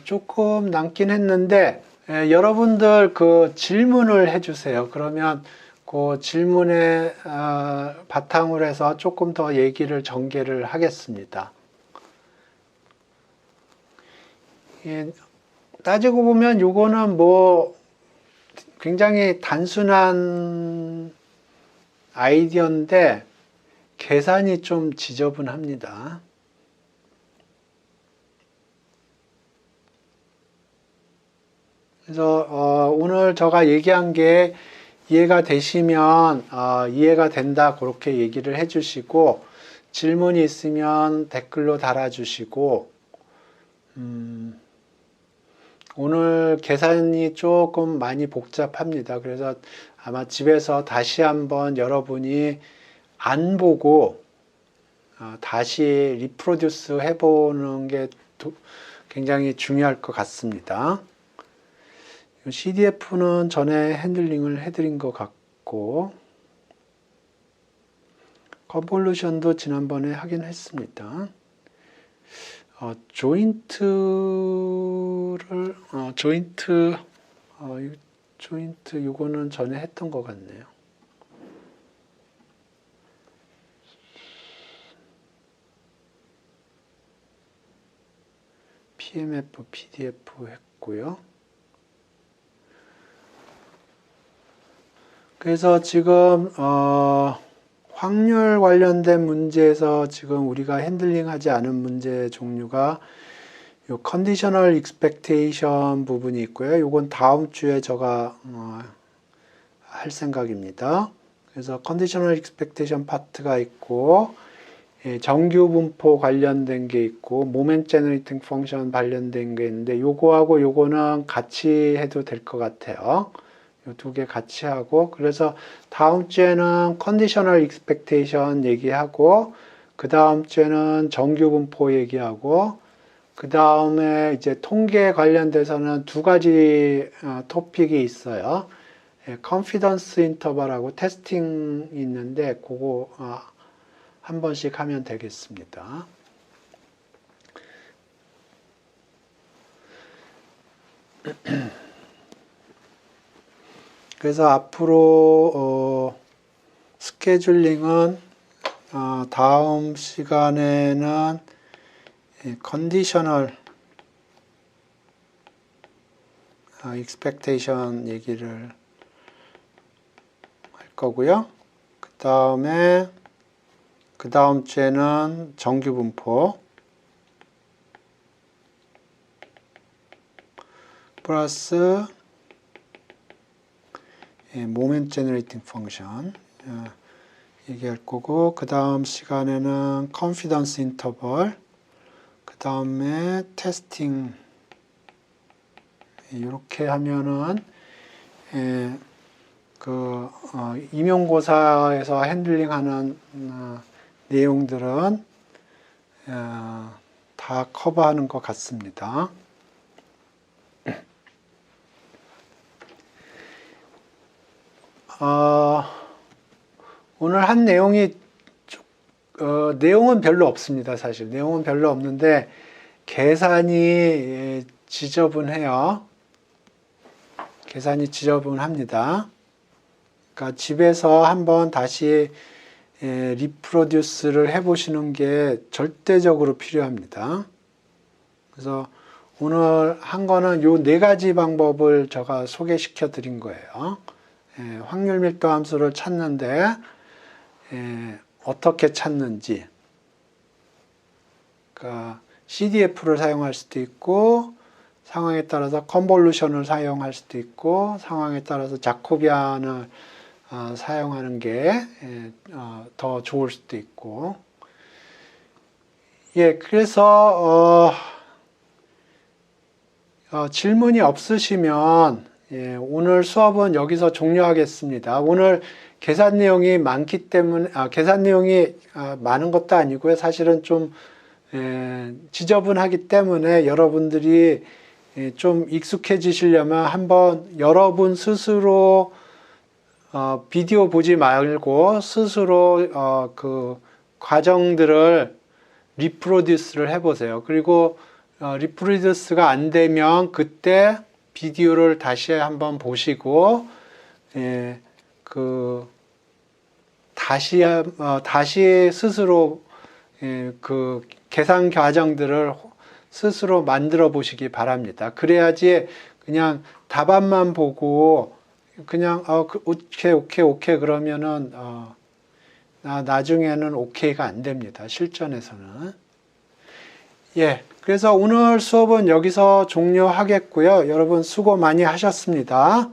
조금 남긴 했는데 여러분들 그 질문을 해주세요. 그러면 그 질문에 바탕으로 해서 조금 더 얘기를 전개를 하겠습니다. 따지고 보면 요거는 뭐 굉장히 단순한 아이디어인데 계산이 좀 지저분합니다. 그래서 오늘 제가 얘기한 게 이해가 되시면 이해가 된다 그렇게 얘기를 해주시고 질문이 있으면 댓글로 달아주시고 오늘 계산이 조금 많이 복잡합니다. 그래서 아마 집에서 다시 한번 여러분이 안 보고 다시 리프로듀스 해보는 게 굉장히 중요할 것 같습니다. CDF는 전에 핸들링을 해드린 것 같고 컨볼루션도 지난번에 하긴 했습니다. 조인트 이거는 전에 했던 것 같네요. PMF, PDF 했고요. 그래서 지금 확률 관련된 문제에서 지금 우리가 핸들링하지 않은 문제 종류가 요 컨디셔널 익스펙테이션 부분이 있고요. 요건 다음 주에 제가 할 생각입니다. 그래서 컨디셔널 익스펙테이션 파트가 있고, 정규 분포 관련된 게 있고, 모멘트 제너레이팅 펑션 관련된 게 있는데, 요거하고 요거는 같이 해도 될 것 같아요. 요 두 개 같이 하고, 그래서 다음 주에는 컨디셔널 익스펙테이션 얘기하고, 그 다음 주에는 정규 분포 얘기하고, 그 다음에 이제 통계 관련돼서는 두 가지 토픽이 있어요. 컨피던스 인터벌하고 테스팅 있는데 그거 한 번씩 하면 되겠습니다. 그래서 앞으로 스케줄링은 다음 시간에는 컨디셔널 익스펙테이션 얘기를 할 거고요. 그 다음 주에는 정규 분포 플러스 모멘트 제너레이팅 펑션 얘기할 거고, 그 다음 시간에는 컨피던스 인터벌, 그 다음에 테스팅, 이렇게 하면은 임용고사에서 핸들링하는 내용들은 다 커버하는 것 같습니다. 오늘 한 내용이 내용은 별로 없습니다. 사실 내용은 별로 없는데 계산이 지저분해요. 계산이 지저분합니다. 그러니까 집에서 한번 다시 리프로듀스를 해보시는 게 절대적으로 필요합니다. 그래서 오늘 한 거는 요 네 가지 방법을 제가 소개시켜 드린 거예요. 확률 밀도 함수를 찾는데 어떻게 찾는지, 그러니까 CDF를 사용할 수도 있고, 상황에 따라서 컨볼루션을 사용할 수도 있고, 상황에 따라서 자코비안을 사용하는 게 더 좋을 수도 있고. 그래서 질문이 없으시면 오늘 수업은 여기서 종료하겠습니다. 오늘 계산 내용이 많기 때문에 계산 내용이 많은 것도 아니고요. 사실은 좀 지저분하기 때문에 여러분들이 좀 익숙해지시려면 한번 여러분 스스로 비디오 보지 말고 스스로 그 과정들을 리프로듀스를 해보세요. 그리고 리프로듀스가 안 되면 그때 비디오를 다시 한번 보시고 다시 스스로 그 계산 과정들을 스스로 만들어 보시기 바랍니다. 그래야지 그냥 답안만 보고 그냥 오케이 그러면은 나중에는 오케이가 안 됩니다. 실전에서는. 그래서 오늘 수업은 여기서 종료하겠고요. 여러분 수고 많이 하셨습니다.